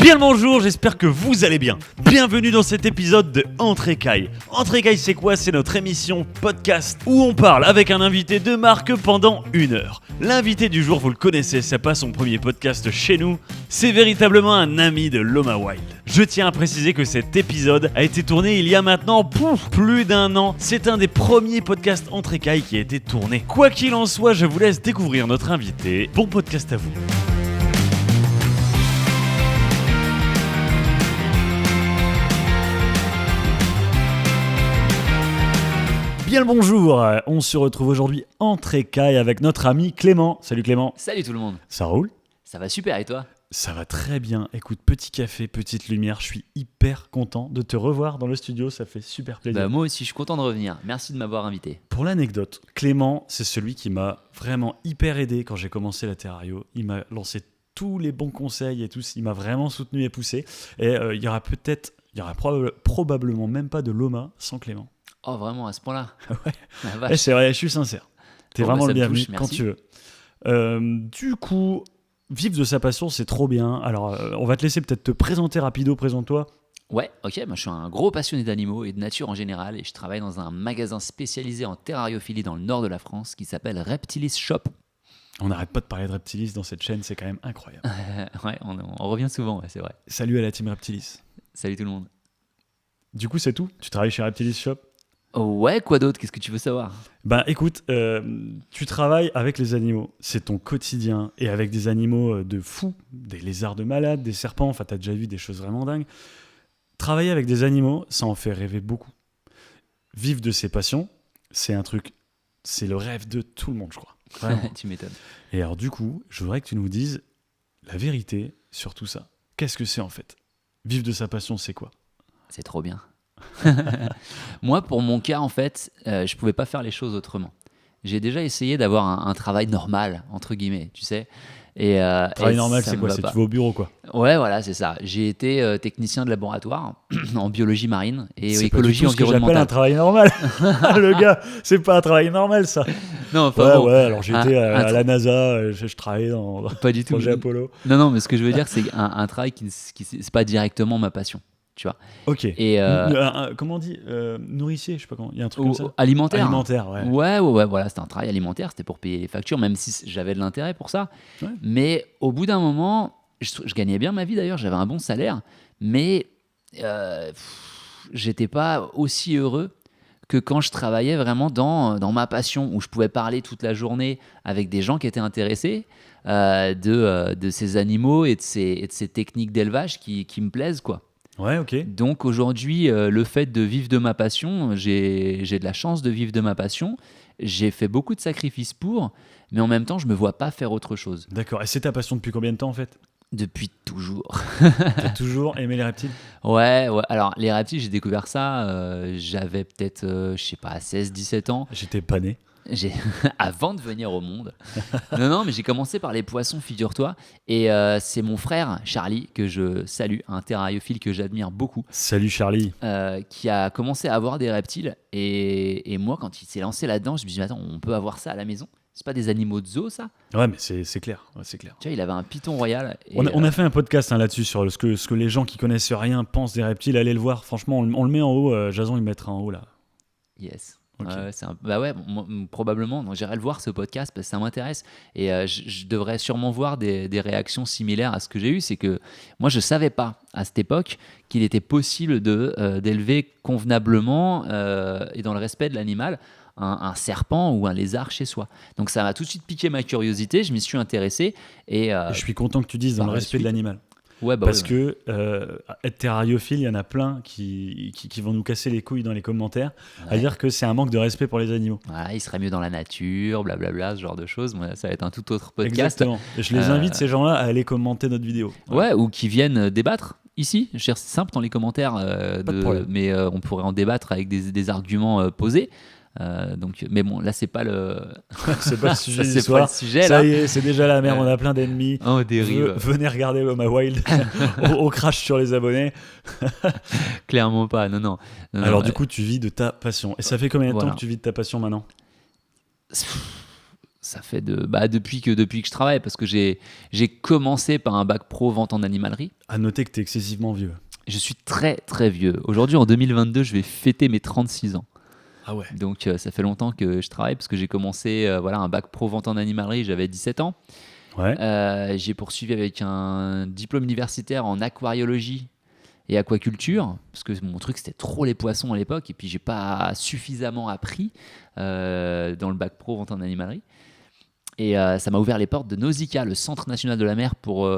Bien le bonjour, j'espère que vous allez bien. Bienvenue dans cet épisode de Entre Écailles. Entre Écailles, c'est quoi ? C'est notre émission podcast où on parle avec un invité de marque pendant 1 heure. L'invité du jour, vous le connaissez, c'est pas son premier podcast chez nous, c'est véritablement un ami de Loma Wild. Je tiens à préciser que cet épisode a été tourné il y a maintenant plus d'1 an. C'est un des premiers podcasts Entre Écailles qui a été tourné. Quoi qu'il en soit, je vous laisse découvrir notre invité. Bon podcast à vous. Bien le bonjour, on se retrouve aujourd'hui Entre Écailles avec notre ami Clément. Salut Clément. Salut tout le monde. Ça roule ? Ça va super et toi ? Ça va très bien. Écoute, petit café, petite lumière, je suis hyper content de te revoir dans le studio, ça fait super plaisir. Moi aussi, je suis content de revenir. Merci de m'avoir invité. Pour l'anecdote, Clément, c'est celui qui m'a vraiment hyper aidé quand j'ai commencé la Terrario. Il m'a lancé tous les bons conseils et tout, il m'a vraiment soutenu et poussé. Et il y aura probablement même pas de Loma sans Clément. Oh vraiment, à ce point-là ? Ouais. C'est vrai, je suis sincère. T'es vraiment le bienvenu quand tu veux. Du coup, vivre de sa passion, c'est trop bien. Alors, on va te laisser peut-être te présenter rapido, présente-toi. Ouais, ok, moi je suis un gros passionné d'animaux et de nature en général et je travaille dans un magasin spécialisé en terrariophilie dans le nord de la France qui s'appelle Reptilis Shop. On n'arrête pas de parler de Reptilis dans cette chaîne, c'est quand même incroyable. Ouais, on revient souvent, ouais, c'est vrai. Salut à la team Reptilis. Salut tout le monde. Du coup, c'est tout ? Tu travailles chez Reptilis Shop ? Ouais, quoi d'autre ? Qu'est-ce que tu veux savoir ? Ben écoute, tu travailles avec les animaux, c'est ton quotidien, et avec des animaux de fous, des lézards de malades, des serpents, enfin t'as déjà vu des choses vraiment dingues. Travailler avec des animaux, ça en fait rêver beaucoup. Vivre de ses passions, c'est le rêve de tout le monde, je crois. Tu m'étonnes. Et alors du coup, je voudrais que tu nous dises la vérité sur tout ça. Qu'est-ce que c'est en fait ? Vivre de sa passion, c'est quoi ? C'est trop bien. Moi, pour mon cas, en fait, je pouvais pas faire les choses autrement. J'ai déjà essayé d'avoir un travail normal, entre guillemets, tu sais. Travail normal, c'est quoi ? C'est tu vas au bureau, quoi. Ouais, voilà, c'est ça. J'ai été technicien de laboratoire en biologie marine et c'est écologie environnementale. C'est j'appelle un travail normal. Le gars, c'est pas un travail normal, ça. Non, enfin bon. Ouais, alors j'étais à la NASA, je travaillais dans pas du le projet tout. Apollo. Non, mais ce que je veux dire, c'est un travail qui c'est pas directement ma passion. Tu vois. Ok. Et comment on dit nourricier, je sais pas comment. Il y a un truc comme ça. Alimentaire. Ouais. Ouais. Voilà, c'était un travail alimentaire, c'était pour payer les factures, même si j'avais de l'intérêt pour ça. Ouais. Mais au bout d'un moment, je gagnais bien ma vie d'ailleurs, j'avais un bon salaire, mais j'étais pas aussi heureux que quand je travaillais vraiment dans ma passion, où je pouvais parler toute la journée avec des gens qui étaient intéressés de ces animaux et de ces techniques d'élevage qui me plaisent, quoi. Ouais, ok. Donc aujourd'hui, le fait de vivre de ma passion, j'ai de la chance de vivre de ma passion. J'ai fait beaucoup de sacrifices pour, mais en même temps, je me vois pas faire autre chose. D'accord. Et c'est ta passion depuis combien de temps en fait ? Depuis toujours. T'as toujours aimé les reptiles ? Ouais. Alors, les reptiles, j'ai découvert ça, j'avais peut-être, je sais pas, 16-17 ans. J'étais pas né. Avant de venir au monde. Non, mais j'ai commencé par les poissons, figure-toi. Et c'est mon frère, Charlie, que je salue, un terrariophile que j'admire beaucoup. Salut Charlie. Qui a commencé à avoir des reptiles. Et moi, quand il s'est lancé là-dedans, je me suis dit, attends, on peut avoir ça à la maison ? C'est pas des animaux de zoo, ça ? Ouais, mais c'est clair. Ouais, c'est clair. Tu vois, il avait un python royal. Et on a fait un podcast là-dessus sur ce que les gens qui connaissent rien pensent des reptiles. Allez le voir. Franchement, on le met en haut. Jason, il mettra en haut là. Yes. Okay. Probablement. Donc, j'irai le voir ce podcast parce que ça m'intéresse et je devrais sûrement voir des réactions similaires à ce que j'ai eu. C'est que moi, je savais pas à cette époque qu'il était possible d'élever convenablement et dans le respect de l'animal un serpent ou un lézard chez soi. Donc ça m'a tout de suite piqué ma curiosité. Je m'y suis intéressé et je suis content que tu dises dans le respect de l'animal. Ouais, parce que être terrariophile, il y en a plein qui vont nous casser les couilles dans les commentaires à dire que c'est un manque de respect pour les animaux. Voilà, il serait mieux dans la nature, blablabla, ce genre de choses. Moi, ça va être un tout autre podcast. Exactement. Et je les invite, ces gens-là, à aller commenter notre vidéo. Ouais, ou qui viennent débattre ici. Je veux dire, c'est simple dans les commentaires, mais on pourrait en débattre avec des arguments posés. Mais bon, là c'est pas le c'est pas le sujet c'est pas le sujet ça là. Y est, c'est déjà la merde, on a plein d'ennemis. Oh, dérive. Venez regarder Loma Wild. on crache sur les abonnés. Clairement pas, non. Alors du coup tu vis de ta passion. Et ça fait combien de temps que tu vis de ta passion maintenant ? Ça fait depuis que je travaille, parce que j'ai commencé par un bac pro vente en animalerie. À noter que tu es excessivement vieux. Je suis très très vieux. Aujourd'hui, en 2022, je vais fêter mes 36 ans. Ah ouais. Donc ça fait longtemps que je travaille, parce que j'ai commencé un bac pro vente en animalerie, j'avais 17 ans. Ouais. J'ai poursuivi avec un diplôme universitaire en aquariologie et aquaculture, parce que mon truc c'était trop les poissons à l'époque, et puis j'ai pas suffisamment appris dans le bac pro vente en animalerie. Et ça m'a ouvert les portes de Nausicaa, le Centre national de la mer, pour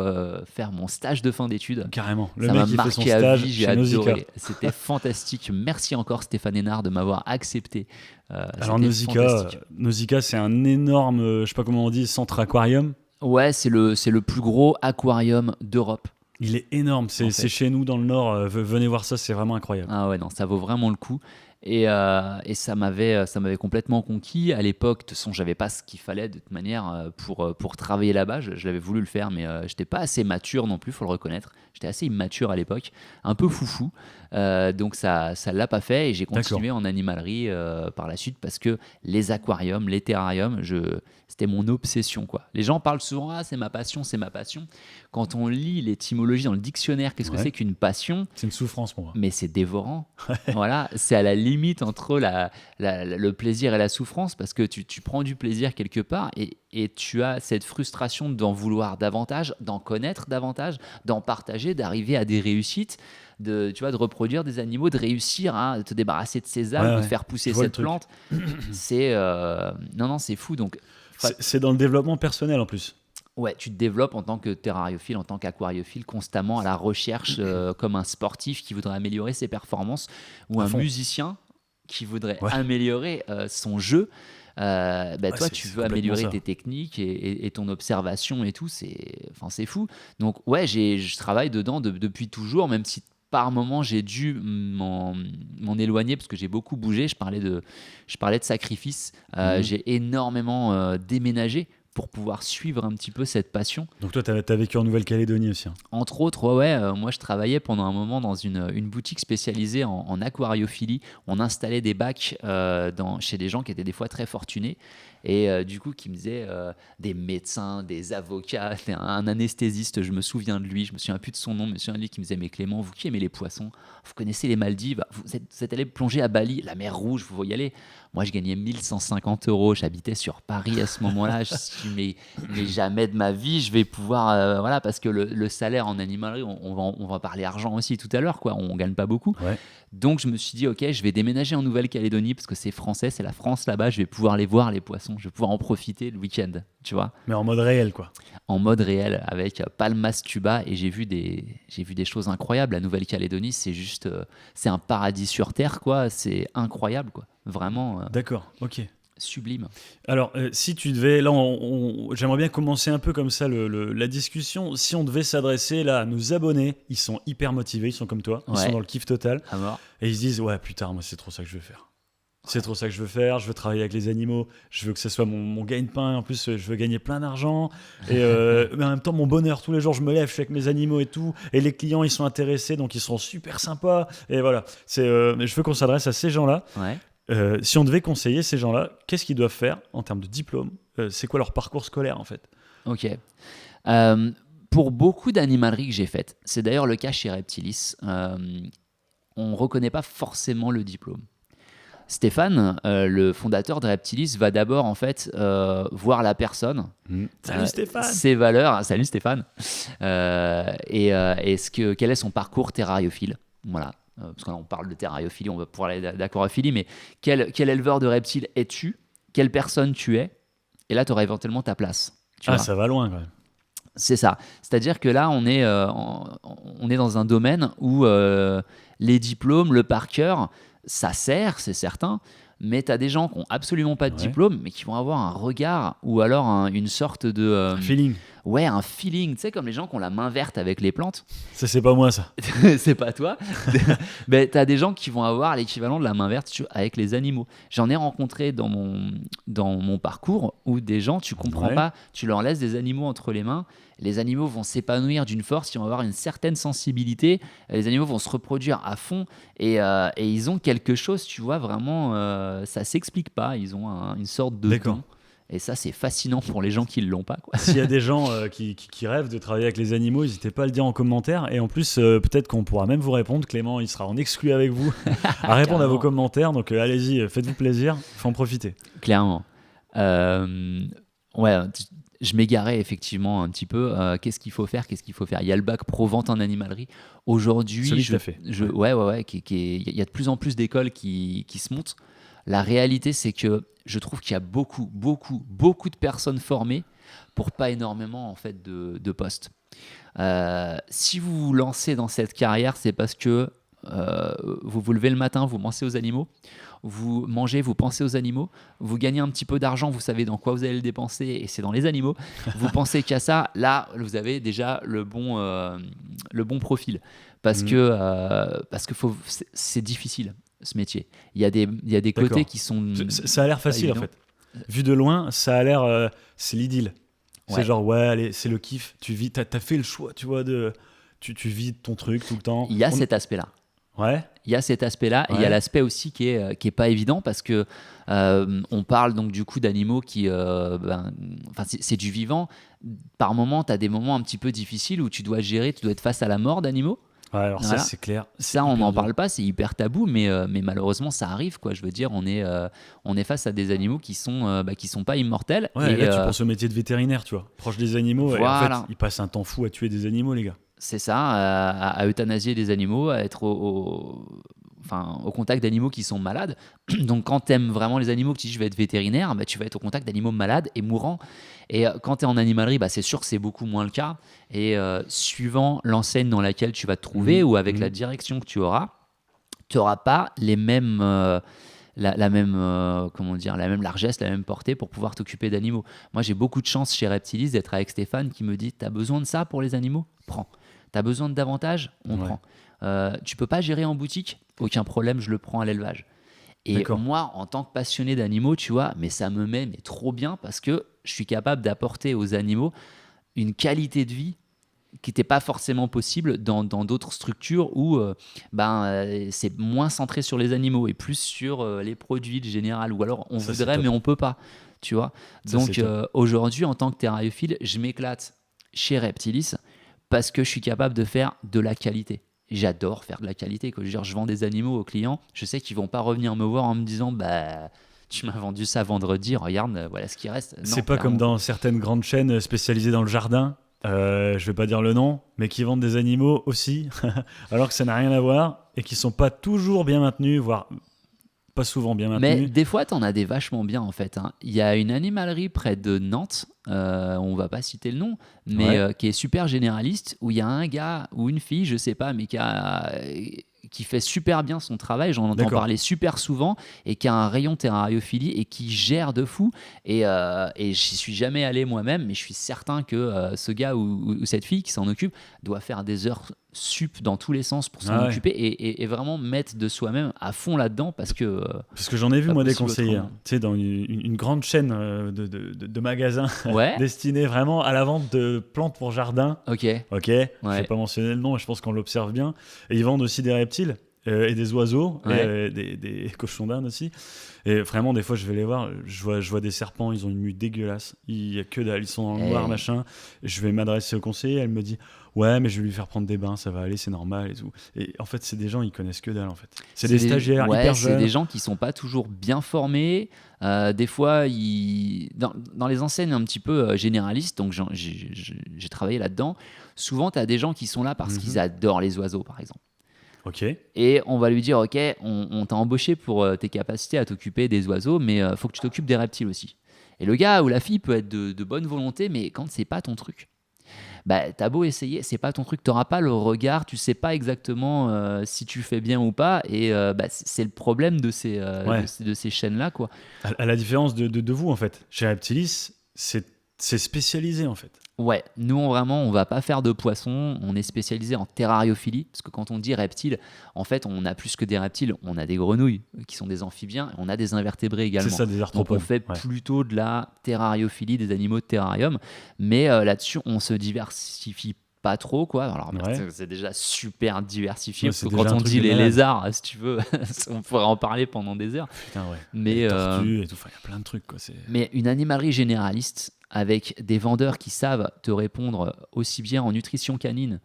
faire mon stage de fin d'études. Carrément. Le Ça mec m'a qui fait son marqué à stage vie, j'ai chez Nausicaa. adoré. C'était fantastique. Merci encore Stéphane Hénard de m'avoir accepté. Alors C'était fantastique. Nausicaa, c'est un énorme, je sais pas comment on dit, centre aquarium. Ouais, c'est le plus gros aquarium d'Europe. Il est énorme, c'est chez nous dans le Nord, venez voir ça, c'est vraiment incroyable. Ah ouais, non, ça vaut vraiment le coup. Et ça m'avait complètement conquis. À l'époque, de toute façon, j'avais pas ce qu'il fallait de toute manière pour travailler là-bas. Je l'avais voulu le faire, mais j'étais pas assez mature non plus, faut le reconnaître. J'étais assez immature à l'époque, un peu foufou. Donc ça l'a pas fait, et j'ai continué en animalerie par la suite, parce que les aquariums, les terrariums, c'était mon obsession, quoi. Les gens parlent souvent, ah, c'est ma passion, c'est ma passion. Quand on lit l'étymologie dans le dictionnaire, qu'est-ce que c'est qu'une passion ? C'est une souffrance pour moi. Mais c'est dévorant. Voilà, c'est à la limite entre le plaisir et la souffrance, parce que tu prends du plaisir quelque part, et tu as cette frustration d'en vouloir davantage, d'en connaître davantage, d'en partager, d'arriver à des réussites, de reproduire des animaux, de réussir à te débarrasser de ces algues, de faire pousser cette plante. C'est c'est fou. Donc c'est dans le développement personnel en plus. Ouais, tu te développes en tant que terrariophile, en tant qu'aquariophile, constamment à la recherche, comme un sportif qui voudrait améliorer ses performances, ou un musicien qui voudrait améliorer son jeu. Toi, tu veux améliorer tes techniques et ton observation et tout, c'est fou. Donc ouais, je travaille dedans depuis toujours, même si par moment j'ai dû m'en éloigner, parce que j'ai beaucoup bougé. Je parlais de sacrifice. J'ai énormément déménagé pour pouvoir suivre un petit peu cette passion. Donc toi, t'as vécu en Nouvelle-Calédonie aussi, hein. Entre autres, moi je travaillais pendant un moment dans une boutique spécialisée en aquariophilie. On installait des bacs chez des gens qui étaient des fois très fortunés, et du coup qui me disaient, des médecins, des avocats, un anesthésiste, je me souviens de lui, je me souviens plus de son nom, mais je me souviens de lui, qui me disait, mais Clément, vous qui aimez les poissons, vous connaissez les Maldives, vous êtes allé plonger à Bali, la mer Rouge, vous y aller. Moi, je gagnais 1150 €. J'habitais sur Paris à ce moment-là. Je me suis dit, mais jamais de ma vie, je vais pouvoir... parce que le salaire en animalerie, on va parler argent aussi tout à l'heure, quoi. On ne gagne pas beaucoup. Ouais. Donc, je me suis dit, OK, je vais déménager en Nouvelle-Calédonie, parce que c'est français, c'est la France là-bas. Je vais pouvoir les voir, les poissons. Je vais pouvoir en profiter le week-end, tu vois. Mais en mode réel, quoi. En mode réel, avec Palmas Tuba. Et j'ai vu des choses incroyables. La Nouvelle-Calédonie, c'est juste... c'est un paradis sur Terre, quoi. C'est incroyable, quoi. Vraiment. D'accord, ok. Sublime. Alors, si tu devais... Là, j'aimerais bien commencer un peu comme ça la discussion. Si on devait s'adresser là à nos abonnés, ils sont hyper motivés, ils sont comme toi, ils sont dans le kiff total. À mort. Et ils se disent, ouais, plus tard, moi, c'est trop ça que je veux faire. C'est trop ça que je veux faire, je veux travailler avec les animaux, je veux que ce soit mon gagne-pain, en plus je veux gagner plein d'argent, et mais en même temps mon bonheur, tous les jours je me lève, je suis avec mes animaux et tout, et les clients ils sont intéressés, donc ils seront super sympas, et voilà, je veux qu'on s'adresse à ces gens-là. Ouais. Si on devait conseiller ces gens-là, qu'est-ce qu'ils doivent faire en termes de diplôme, c'est quoi leur parcours scolaire en fait? Ok. Pour beaucoup d'animaleries que j'ai faites, c'est d'ailleurs le cas chez Reptilis, on ne reconnaît pas forcément le diplôme. Stéphane, le fondateur de Reptilis, va d'abord en fait voir la personne, Salut Stéphane. Ses valeurs, salut Stéphane, et quel est son parcours terrariophile. Voilà, parce qu'on parle de terrariophilie, on va pouvoir aller d'aquariophilie, mais quel éleveur de reptiles es-tu, quelle personne tu es, et là tu auras éventuellement ta place. Tu vois. Ça va loin quand même. C'est ça, c'est-à-dire que là on est dans un domaine où les diplômes, le par cœur, ça sert, c'est certain, mais tu as des gens qui n'ont absolument pas de diplôme, mais qui vont avoir un regard ou alors une sorte de... un feeling. Ouais, un feeling, tu sais, comme les gens qui ont la main verte avec les plantes. Ça, c'est pas moi, ça. C'est pas toi. Mais tu as des gens qui vont avoir l'équivalent de la main verte avec les animaux. J'en ai rencontré dans mon parcours où des gens, tu comprends pas, tu leur laisses des animaux entre les mains, les animaux vont s'épanouir d'une force, ils vont avoir une certaine sensibilité, les animaux vont se reproduire à fond, et ils ont quelque chose, tu vois, vraiment, ça s'explique pas, ils ont une sorte de don. Et ça, c'est fascinant pour les gens qui ne l'ont pas, quoi. S'il y a des gens qui rêvent de travailler avec les animaux, n'hésitez pas à le dire en commentaire. Et en plus, peut-être qu'on pourra même vous répondre. Clément, il sera en exclu avec vous à répondre à vos commentaires. Donc allez-y, faites-vous plaisir, il faut en profiter. Clairement. Ouais, je m'égarais effectivement un petit peu. Qu'est-ce qu'il faut faire? Il y a le bac pro vente en animalerie. Aujourd'hui, Celui que t'as fait. Ouais, il y a de plus en plus d'écoles qui se montent. La réalité, c'est que je trouve qu'il y a beaucoup de personnes formées pour pas énormément en fait de postes. Si vous vous lancez dans cette carrière, c'est parce que vous vous levez le matin, vous pensez aux animaux, vous mangez, vous pensez aux animaux, vous gagnez un petit peu d'argent, vous savez dans quoi vous allez le dépenser et c'est dans les animaux. Vous pensez qu'à ça, là, vous avez déjà le bon profil parce que c'est difficile ce métier. Il y a des côtés qui sont... Ça a l'air facile en fait. Vu de loin, ça a l'air... c'est l'idylle. C'est genre, ouais, allez, c'est le kiff. Tu vis, t'as fait le choix, tu vois, tu vis ton truc tout le temps. Il y a cet aspect-là. Ouais. Il y a cet aspect-là et il y a l'aspect aussi qui est pas évident parce que on parle donc du coup d'animaux qui c'est du vivant. Par moment, tu as des moments un petit peu difficiles où tu dois être face à la mort d'animaux. Ouais, alors ça c'est clair. Ça on n'en parle pas, c'est hyper tabou, mais malheureusement ça arrive quoi. Je veux dire, on est face à des animaux qui sont pas immortels. Ouais, et là tu penses au métier de vétérinaire, tu vois, proche des animaux. Voilà. Et en fait, ils passent un temps fou à tuer des animaux, les gars. C'est ça, à euthanasier des animaux, à être au contact d'animaux qui sont malades. Donc quand tu aimes vraiment les animaux, que tu dis je vais être vétérinaire, tu vas être au contact d'animaux malades et mourants. Et quand tu es en animalerie, c'est sûr que c'est beaucoup moins le cas. Et suivant l'enseigne dans laquelle tu vas te trouver ou avec la direction que tu auras pas les mêmes... la même largesse, la même portée pour pouvoir t'occuper d'animaux. Moi, j'ai beaucoup de chance chez Reptilis d'être avec Stéphane qui me dit « T'as besoin de ça pour les animaux ? Prends. T'as besoin de davantage ? On prend. Tu peux pas gérer en boutique ? Aucun problème, je le prends à l'élevage. » Et moi, en tant que passionné d'animaux, tu vois, mais ça me met trop bien parce que je suis capable d'apporter aux animaux une qualité de vie qui n'était pas forcément possible dans d'autres structures où c'est moins centré sur les animaux et plus sur les produits de général. Ou alors on voudrait mais on peut pas, tu vois. Donc aujourd'hui, en tant que terrariophile, je m'éclate chez Reptilis parce que je suis capable de faire de la qualité. J'adore faire de la qualité. Je vends des animaux aux clients, je sais qu'ils vont pas revenir me voir en me disant tu m'as vendu ça vendredi, regarde, voilà ce qui reste. Non, c'est pas comme dans certaines grandes chaînes spécialisées dans le jardin. Je vais pas dire le nom, mais qui vendent des animaux aussi, alors que ça n'a rien à voir et qui sont pas toujours bien maintenus, voire pas souvent bien maintenus. Mais des fois, t'en as des vachement bien en fait. Il y a une animalerie près de Nantes, on va pas citer le nom, mais qui est super généraliste, où il y a un gars ou une fille, je sais pas, mais qui fait super bien son travail, j'en entends parler super souvent, et qui a un rayon terrariophilie et qui gère de fou. Et j'y suis jamais allé moi-même, mais je suis certain que ce gars ou cette fille qui s'en occupe doit faire des heures sup dans tous les sens pour s'en occuper et vraiment mettre de soi-même à fond là-dedans parce que j'en ai vu moi des conseillers, tu sais, dans une grande chaîne de magasins destinés vraiment à la vente de plantes pour jardin. Je vais pas mentionner le nom, mais je pense qu'on l'observe bien. Et ils vendent aussi des reptiles et des oiseaux et des cochons d'Inde aussi. Et vraiment, des fois, je vais les voir, je vois des serpents, ils ont une mue dégueulasse, il y a que dalle, ils sont dans le noir, machin. Je vais m'adresser au conseiller, elle me dit ouais, mais je vais lui faire prendre des bains, ça va aller, c'est normal et tout. Et en fait, c'est des gens, ils connaissent que dalle en fait. C'est des stagiaires hyper jeunes. C'est des gens qui sont pas toujours bien formés. Des fois, dans les enseignes un petit peu généralistes, donc j'ai travaillé là-dedans, souvent, tu as des gens qui sont là parce qu'ils adorent les oiseaux, par exemple. Et on va lui dire ok, on t'a embauché pour tes capacités à t'occuper des oiseaux, mais faut que tu t'occupes des reptiles aussi. Et le gars ou la fille peut être de bonne volonté, mais quand c'est pas ton truc, t'as beau essayer, c'est pas ton truc, t'auras pas le regard, tu sais pas exactement si tu fais bien ou pas, et c'est le problème de ces chaînes-là, quoi. À la différence de vous, en fait, chez Reptilis, c'est spécialisé, en fait. Ouais, nous on va pas faire de poissons, on est spécialisé en terrariophilie, parce que quand on dit reptiles, en fait on a plus que des reptiles, on a des grenouilles qui sont des amphibiens, on a des invertébrés également. C'est ça, des arthropodes. Donc on fait plutôt de la terrariophilie, des animaux de terrarium, mais là-dessus on se diversifie pas trop, quoi. Alors, Ouais. c'est déjà super diversifié. Ouais, Parce c'est que déjà quand un on truc dit de les malade. lézards, si tu veux, on pourrait en parler pendant des heures. Putain, ouais. Mais, Les tortues et tout, enfin, il y a plein de trucs, quoi. mais une animalerie généraliste avec des vendeurs qui savent te répondre aussi bien en nutrition canine,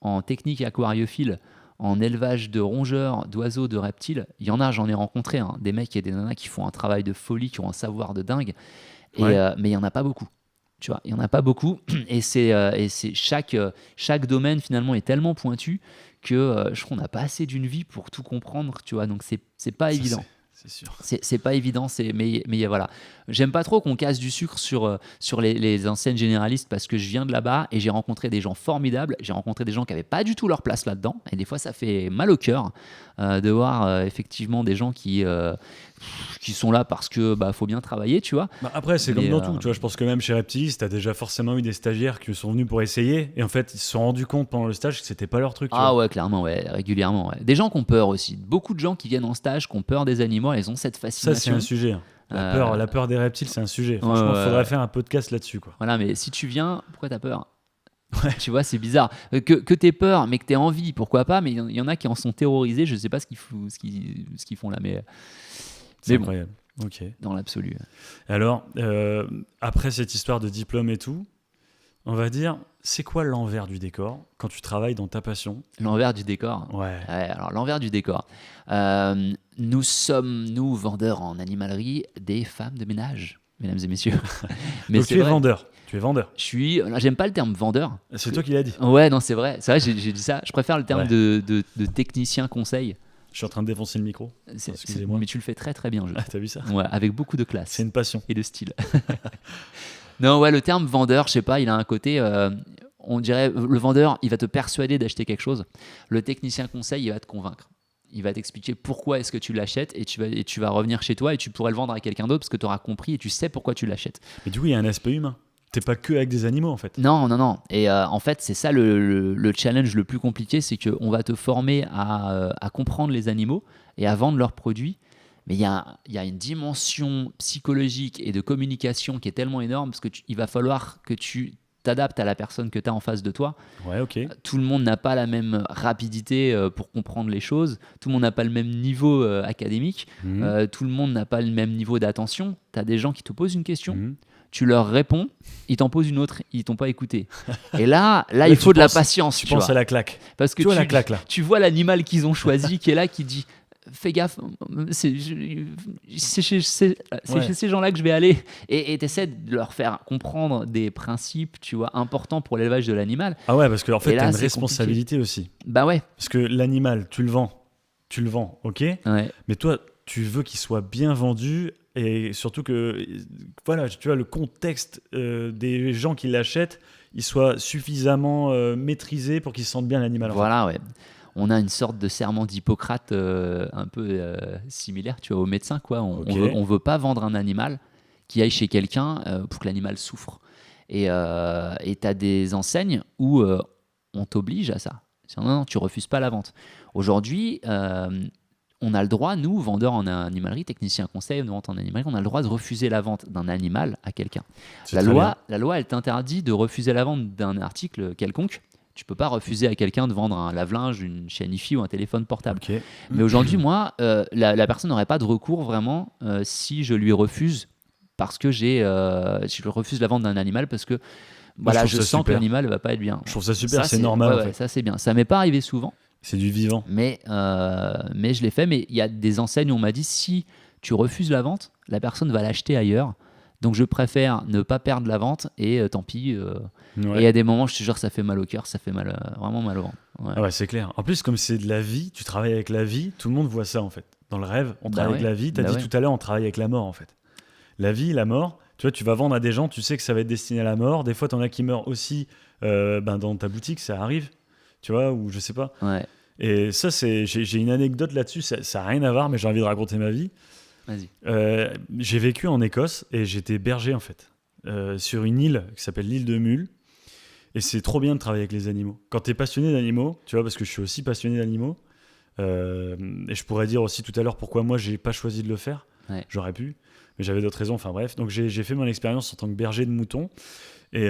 en technique aquariophile, en élevage de rongeurs, d'oiseaux, de reptiles, il y en a, j'en ai rencontré, hein, des mecs et des nanas qui font un travail de folie, qui ont un savoir de dingue, Ouais. mais il n'y en a pas beaucoup. Tu vois, il n'y en a pas beaucoup, et c'est chaque domaine finalement est tellement pointu que je trouve qu'on n'a pas assez d'une vie pour tout comprendre, tu vois, donc c'est pas Ça, évident. c'est sûr. C'est pas évident, mais voilà. J'aime pas trop qu'on casse du sucre sur les enseignes généralistes parce que je viens de là-bas et j'ai rencontré des gens formidables. J'ai rencontré des gens qui n'avaient pas du tout leur place là-dedans. Et des fois, ça fait mal au cœur de voir effectivement des gens qui sont là parce que faut bien travailler, tu vois. Bah, après, c'est Mais, comme dans tout. Tu vois, je pense que même chez Reptilis, tu as déjà forcément eu des stagiaires qui sont venus pour essayer. Et en fait, ils se sont rendus compte pendant le stage que c'était pas leur truc. Tu Ah vois. ouais, clairement, ouais, régulièrement. Ouais. Des gens qui ont peur aussi. Beaucoup de gens qui viennent en stage, qui ont peur des animaux, ils ont cette Ça, fascination. c'est un sujet. Hein. La peur des reptiles, c'est un sujet. Franchement, il faudrait faire un podcast là-dessus, quoi. Voilà, mais si tu viens, pourquoi t'as peur? Tu vois, c'est bizarre. Que t'aies peur, mais que t'aies envie, pourquoi pas? Mais il y en a qui en sont terrorisés. Je sais pas ce qu'ils font là, mais C'est bon, incroyable. Ok. dans l'absolu. Alors, après cette histoire de diplôme et tout, on va dire, c'est quoi l'envers du décor quand tu travailles dans ta passion? L'envers du décor. Ouais. Ouais, alors, l'envers du décor. Nous sommes, nous, vendeurs en animalerie, des femmes de ménage, mesdames et messieurs. Mais Donc c'est tu es vrai. vendeur. Tu es vendeur. J'aime pas le terme vendeur. C'est toi qui l'as dit. Ouais, non, c'est vrai. C'est vrai, j'ai dit ça. Je préfère le terme Ouais. de technicien conseil. Je suis en train de défoncer le micro. Excusez-moi. Mais tu le fais très très bien, je Ah, trouve. t'as vu ça? Ouais, avec beaucoup de classe. C'est une passion. Et de style. Non, ouais, le terme vendeur, je sais pas, il a un côté, on dirait, le vendeur, il va te persuader d'acheter quelque chose. Le technicien conseil, il va te convaincre. Il va t'expliquer pourquoi est-ce que tu l'achètes et tu vas revenir chez toi et tu pourrais le vendre à quelqu'un d'autre parce que tu auras compris et tu sais pourquoi tu l'achètes. Mais du coup, il y a un aspect humain. T'es pas que avec des animaux, en fait. Non. Et en fait, c'est ça le challenge le plus compliqué, c'est qu'on va te former à comprendre les animaux et à vendre leurs produits. Mais il y a une dimension psychologique et de communication qui est tellement énorme parce qu'il va falloir que tu t'adaptes à la personne que tu as en face de toi. Ouais, ok. Tout le monde n'a pas la même rapidité pour comprendre les choses. Tout le monde n'a pas le même niveau académique. Mhm. Tout le monde n'a pas le même niveau d'attention. Tu as des gens qui te posent une question. Mhm. Tu leur réponds, ils t'en posent une autre, ils t'ont pas écouté. Et là Là, il tu faut de la penses- patience. Tu Tu penses vois. à la claque. Parce que Tu vois la claque, là. tu vois l'animal qu'ils ont choisi qui est là, qui dit fais gaffe, c'est chez ces gens-là que je vais aller. Et tu essaies de leur faire comprendre des principes, tu vois, importants pour l'élevage de l'animal. Ah ouais, parce qu'en Et fait, là, t'as une c'est responsabilité aussi. Bah ouais. Parce que l'animal, tu le vends, ok. Ouais. Mais toi, tu veux qu'il soit bien vendu et surtout que, voilà, tu vois, le contexte des gens qui l'achètent, il soit suffisamment maîtrisé pour qu'ils se sentent bien l'animal. en fait. Voilà, ouais. On a une sorte de serment d'Hippocrate un peu similaire, tu vois, au médecin, quoi. Ok. On veut pas vendre un animal qui aille chez quelqu'un pour que l'animal souffre. Et tu as des enseignes où on t'oblige à ça. Non, tu refuses pas la vente. Aujourd'hui, on a le droit, nous, vendeurs en animalerie, techniciens conseil, de vente en animalerie, on a le droit de refuser la vente d'un animal à quelqu'un. C'est La très loi, elle t'interdit de refuser la vente d'un article quelconque. Tu peux pas refuser à quelqu'un de vendre un lave-linge, une chaîne IFI ou un téléphone portable. bien. Ok. Mais aujourd'hui, moi, la personne n'aurait pas de recours vraiment si je lui refuse parce que je lui refuse la vente d'un animal parce que voilà, trouve je ça sens que super. l'animal ne va pas être bien. Je trouve ça super, Ça, c'est normal. ouais, en ouais, fait. ça c'est bien. Ça m'est pas arrivé souvent, C'est du vivant. mais je l'ai fait. Mais il y a des enseignes où on m'a dit si tu refuses la vente, la personne va l'acheter ailleurs. Donc je préfère ne pas perdre la vente et tant pis. Et il y a des moments, je te jure, ça fait mal au cœur, ça fait mal, vraiment mal au ventre. Ouais. Ah ouais, c'est clair. En plus, comme c'est de la vie, tu travailles avec la vie, tout le monde voit ça en fait. Dans le rêve, on travaille avec la vie. Tu as dit tout à l'heure, on travaille avec la mort en fait. La vie, la mort, tu vois, tu vas vendre à des gens, tu sais que ça va être destiné à la mort. Des fois, tu en as qui meurent aussi dans ta boutique, ça arrive, tu vois, ou je sais pas. Ouais. Et ça, j'ai une anecdote là-dessus, ça n'a rien à voir, mais j'ai envie de raconter ma vie. Vas-y. J'ai vécu en Écosse et j'étais berger en fait, sur une île qui s'appelle l'île de Mull. Et c'est trop bien de travailler avec les animaux. Quand tu es passionné d'animaux, tu vois, parce que je suis aussi passionné d'animaux, et je pourrais dire aussi tout à l'heure pourquoi moi j'ai pas choisi de le faire. Ouais. J'aurais pu, mais j'avais d'autres raisons. Enfin bref, donc j'ai fait mon expérience en tant que berger de moutons. Et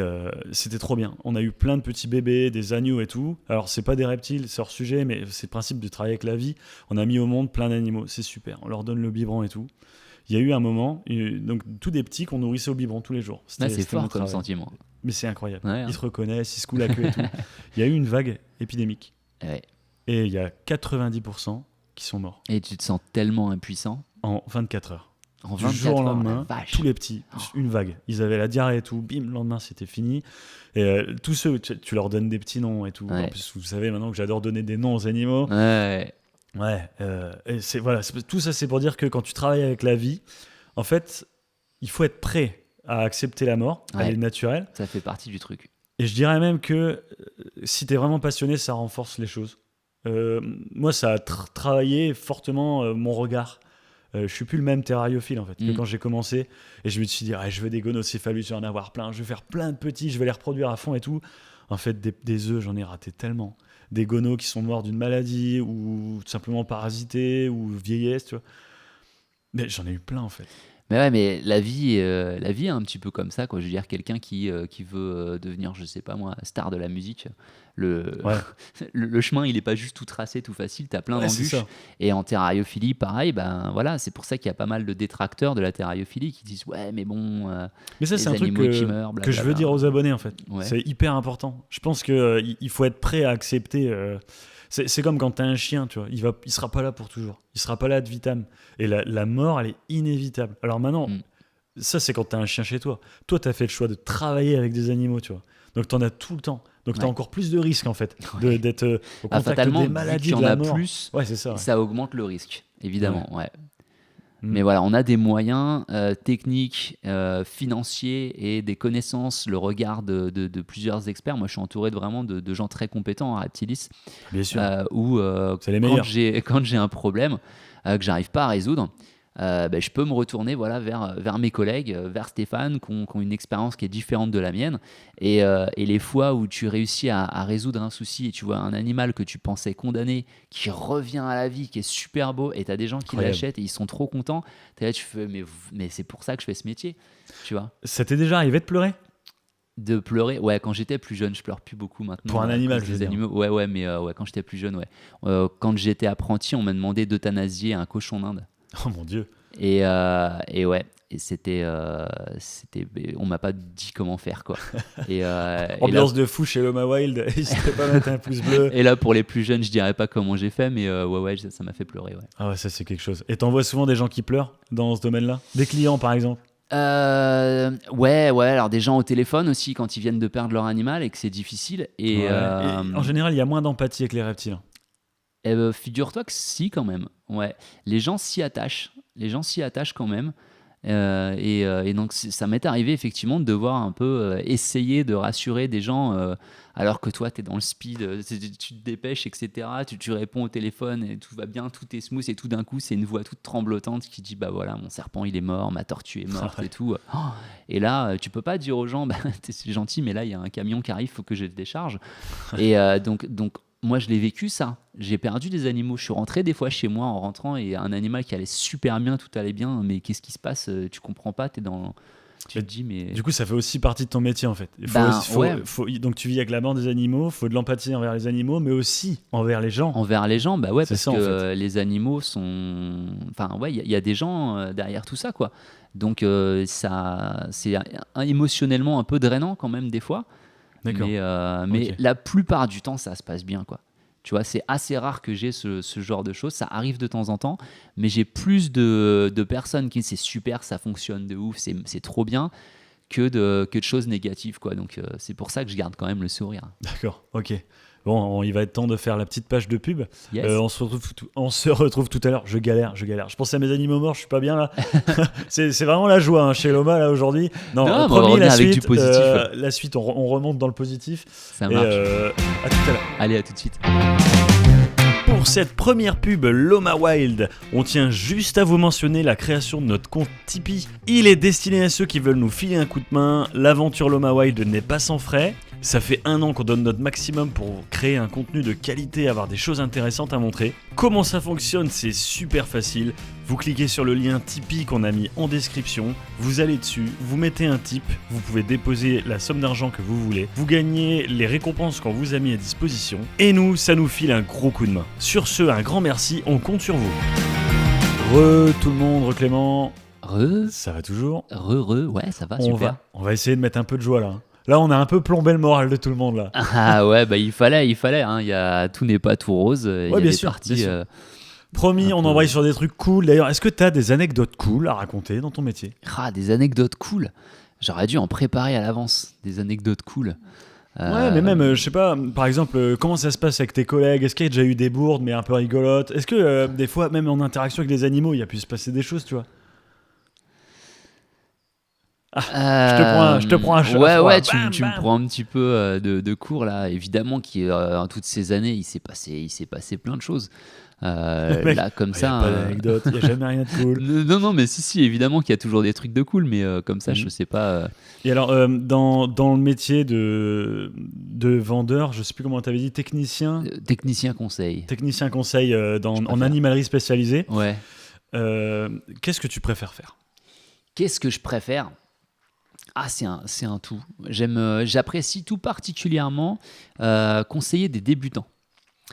c'était trop bien. On a eu plein de petits bébés, des agneaux et tout. Alors, c'est pas des reptiles, c'est hors sujet, mais c'est le principe de travailler avec la vie. On a mis au monde plein d'animaux, c'est super. On leur donne le biberon et tout. Il y a eu un moment, donc tous des petits qu'on nourrissait au biberon tous les jours. C'est c'était fort mon comme travail. sentiment. Mais c'est incroyable. Ouais, hein. Ils se reconnaissent, ils secouent la queue et tout. Il y a eu une vague épidémique. Ouais. Et il y a 90% qui sont morts Et tu te sens tellement impuissant. en 24 heures. En Du 24 jour au heures, lendemain, la vache. tous les petits, une vague. Ils avaient la diarrhée et tout, bim, le lendemain c'était fini. Et tous ceux, tu leur donnes des petits noms et tout. Ouais. En plus, vous savez maintenant que j'adore donner des noms aux animaux. Ouais. Ouais, et tout ça c'est pour dire que quand tu travailles avec la vie, en fait, il faut être prêt à accepter la mort, Ouais. elle est naturelle. Ça fait partie du truc. Et je dirais même que si tu es vraiment passionné, ça renforce les choses. Moi, ça a travaillé fortement mon regard. Je suis plus le même terrariophile en fait que quand j'ai commencé, et je me suis dit je veux des gonocéphalus, je vais en avoir plein, je vais faire plein de petits, je vais les reproduire à fond et tout. En fait, des œufs, j'en ai raté tellement. Des gonos qui sont morts d'une maladie ou tout simplement parasités ou vieillesse, tu vois. Mais j'en ai eu plein en fait. Mais ouais, mais la vie est un petit peu comme ça, quoi. Je veux dire, quelqu'un qui veut devenir, je sais pas moi, star de la musique, Ouais. le chemin, il est pas juste tout tracé, tout facile, t'as plein Ouais, c'est d'embûches. ça. Et en terrariophilie, pareil, ben voilà, c'est pour ça qu'il y a pas mal de détracteurs de la terrariophilie qui disent ouais, mais bon, Mais ça, les c'est un truc animaux qui meurent, que je veux blablabla. dire aux abonnés en fait. Ouais. C'est hyper important. Je pense qu'il faut être prêt à accepter. C'est comme quand tu as un chien, tu vois. Il sera pas là pour toujours. Il sera pas là ad vitam. Et la mort, elle est inévitable. Alors maintenant, ça, c'est quand tu as un chien chez toi. Toi, tu as fait le choix de travailler avec des animaux, tu vois. Donc, tu en as tout le temps. Donc, tu as Ouais. encore plus de risques, en fait, d'être au Ah, contact fatalement, des vu maladies qu'il y de en la a mort. plus, Ouais, c'est ça. Ouais. ça augmente le risque, évidemment. Ouais. Mm. Mais voilà, on a des moyens techniques, financiers et des connaissances, le regard de plusieurs experts. Moi, je suis entouré vraiment de gens très compétents à Reptilis, Bien sûr. où C'est les meilleurs. quand j'ai un problème que j'arrive pas à résoudre, je peux me retourner vers mes collègues, vers Stéphane, qui ont une expérience qui est différente de la mienne. Et les fois où tu réussis à résoudre un souci et tu vois un animal que tu pensais condamné qui revient à la vie, qui est super beau, et tu as des gens qui Incroyable. l'achètent et ils sont trop contents, t'es là, tu fais mais c'est pour ça que je fais ce métier, tu vois. Ça t'est déjà arrivé de pleurer? De pleurer, ouais, quand j'étais plus jeune, je pleure plus beaucoup maintenant. Pour un à animal, cause je veux des dire. animaux. Ouais, mais ouais, quand j'étais plus jeune, ouais. Quand j'étais apprenti, on m'a demandé d'euthanasier un cochon d'Inde. Oh mon Dieu. Et ouais, et c'était, on m'a pas dit comment faire, quoi. Et Ambiance de fou chez Loma Wild. N'hésitez pas à mettre un pouce bleu. et là, pour les plus jeunes, je dirais pas comment j'ai fait, mais ouais, ça m'a fait pleurer, ouais. Ah ouais, ça c'est quelque chose. Et t'en vois souvent des gens qui pleurent dans ce domaine-là? Des clients par exemple? Ouais, alors des gens au téléphone aussi quand ils viennent de perdre leur animal et que c'est difficile. Et, Ouais. Et en général, il y a moins d'empathie avec les reptiles. figure-toi que si, quand même. Ouais, les gens s'y attachent. Les gens s'y attachent quand même. Et donc ça m'est arrivé effectivement de devoir un peu essayer de rassurer des gens alors que toi tu es dans le speed, tu te dépêches, etc. Tu réponds au téléphone et tout va bien, tout est smooth, et tout d'un coup c'est une voix toute tremblotante qui dit bah voilà, mon serpent il est mort, ma tortue est morte et tout. Et là tu peux pas dire aux gens bah, c'est gentil mais là il y a un camion qui arrive, faut que je le décharge. Et donc moi, je l'ai vécu, ça. J'ai perdu des animaux. Je suis rentré des fois chez moi en rentrant et un animal qui allait super bien, tout allait bien. Mais qu'est-ce qui se passe? Tu comprends pas. Tu te dis, mais. Du coup, ça fait aussi partie de ton métier en fait. Donc tu vis avec la mort des animaux, il faut de l'empathie envers les animaux, mais aussi envers les gens. Envers les gens, bah ouais, C'est parce ça, en que fait. les animaux sont. Enfin, ouais, il y a des gens derrière tout ça, quoi. Donc, ça, c'est émotionnellement un peu drainant quand même, des fois. D'accord. Mais Ok. la plupart du temps, ça se passe bien, quoi. Tu vois, c'est assez rare que j'ai ce genre de choses. Ça arrive de temps en temps, mais j'ai plus de personnes qui disent c'est super, ça fonctionne de ouf, c'est trop bien, que de choses négatives, quoi. Donc, c'est pour ça que je garde quand même le sourire. D'accord, ok. Bon, il va être temps de faire la petite page de pub. Yes. On se retrouve tout à l'heure. Je galère. Je pense à mes animaux morts, je suis pas bien là. c'est vraiment la joie hein, chez Loma là aujourd'hui. Non, Non, mais on va promis, revenir la avec suite, du positif. La suite, on remonte dans le positif. Ça Et marche. à tout à l'heure. Allez, à tout de suite. Pour cette première pub Loma Wild, on tient juste à vous mentionner la création de notre compte Tipeee. Il est destiné à ceux qui veulent nous filer un coup de main. L'aventure Loma Wild n'est pas sans frais. Ça fait 1 an qu'on donne notre maximum pour créer un contenu de qualité, avoir des choses intéressantes à montrer. Comment ça fonctionne? C'est super facile. Vous cliquez sur le lien Tipeee qu'on a mis en description, vous allez dessus, vous mettez un tip, vous pouvez déposer la somme d'argent que vous voulez, vous gagnez les récompenses qu'on vous a mis à disposition, et nous, ça nous file un gros coup de main. Sur ce, un grand merci, on compte sur vous. Tout le monde, Clément. Ça va toujours? Ouais, ça va, super. On va essayer de mettre un peu de joie là. Là, on a un peu plombé le moral de tout le monde là. Ah ouais, bah il fallait. Hein. Tout n'est pas tout rose. Il y a bien des sûr, parties. bien sûr. Promis, on embraye sur des trucs cool. D'ailleurs, est-ce que tu as des anecdotes cool à raconter dans ton métier? Des anecdotes cool. J'aurais dû en préparer à l'avance. Des anecdotes cool. Ouais, mais même, je sais pas, par exemple, comment ça se passe avec tes collègues? Est-ce qu'il y a déjà eu des bourdes, mais un peu rigolotes? Est-ce que des fois, même en interaction avec des animaux, il y a pu se passer des choses, tu vois? Je te prends un chat. Ouais, tu me prends un petit peu de cours là. Évidemment qu'en toutes ces années, il s'est passé plein de choses. Mec, là, comme ça. Il n'y a pas d'anecdote, il n'y a jamais rien de cool. Non, mais si, évidemment qu'il y a toujours des trucs de cool, mais comme ça, je sais pas. Et alors, dans le métier de vendeur, je sais plus comment tu avais dit, technicien conseil. Technicien conseil en animalerie spécialisée. Ouais. Qu'est-ce que tu préfères faire? Qu'est-ce que je préfère? C'est un tout. J'apprécie tout particulièrement conseiller des débutants.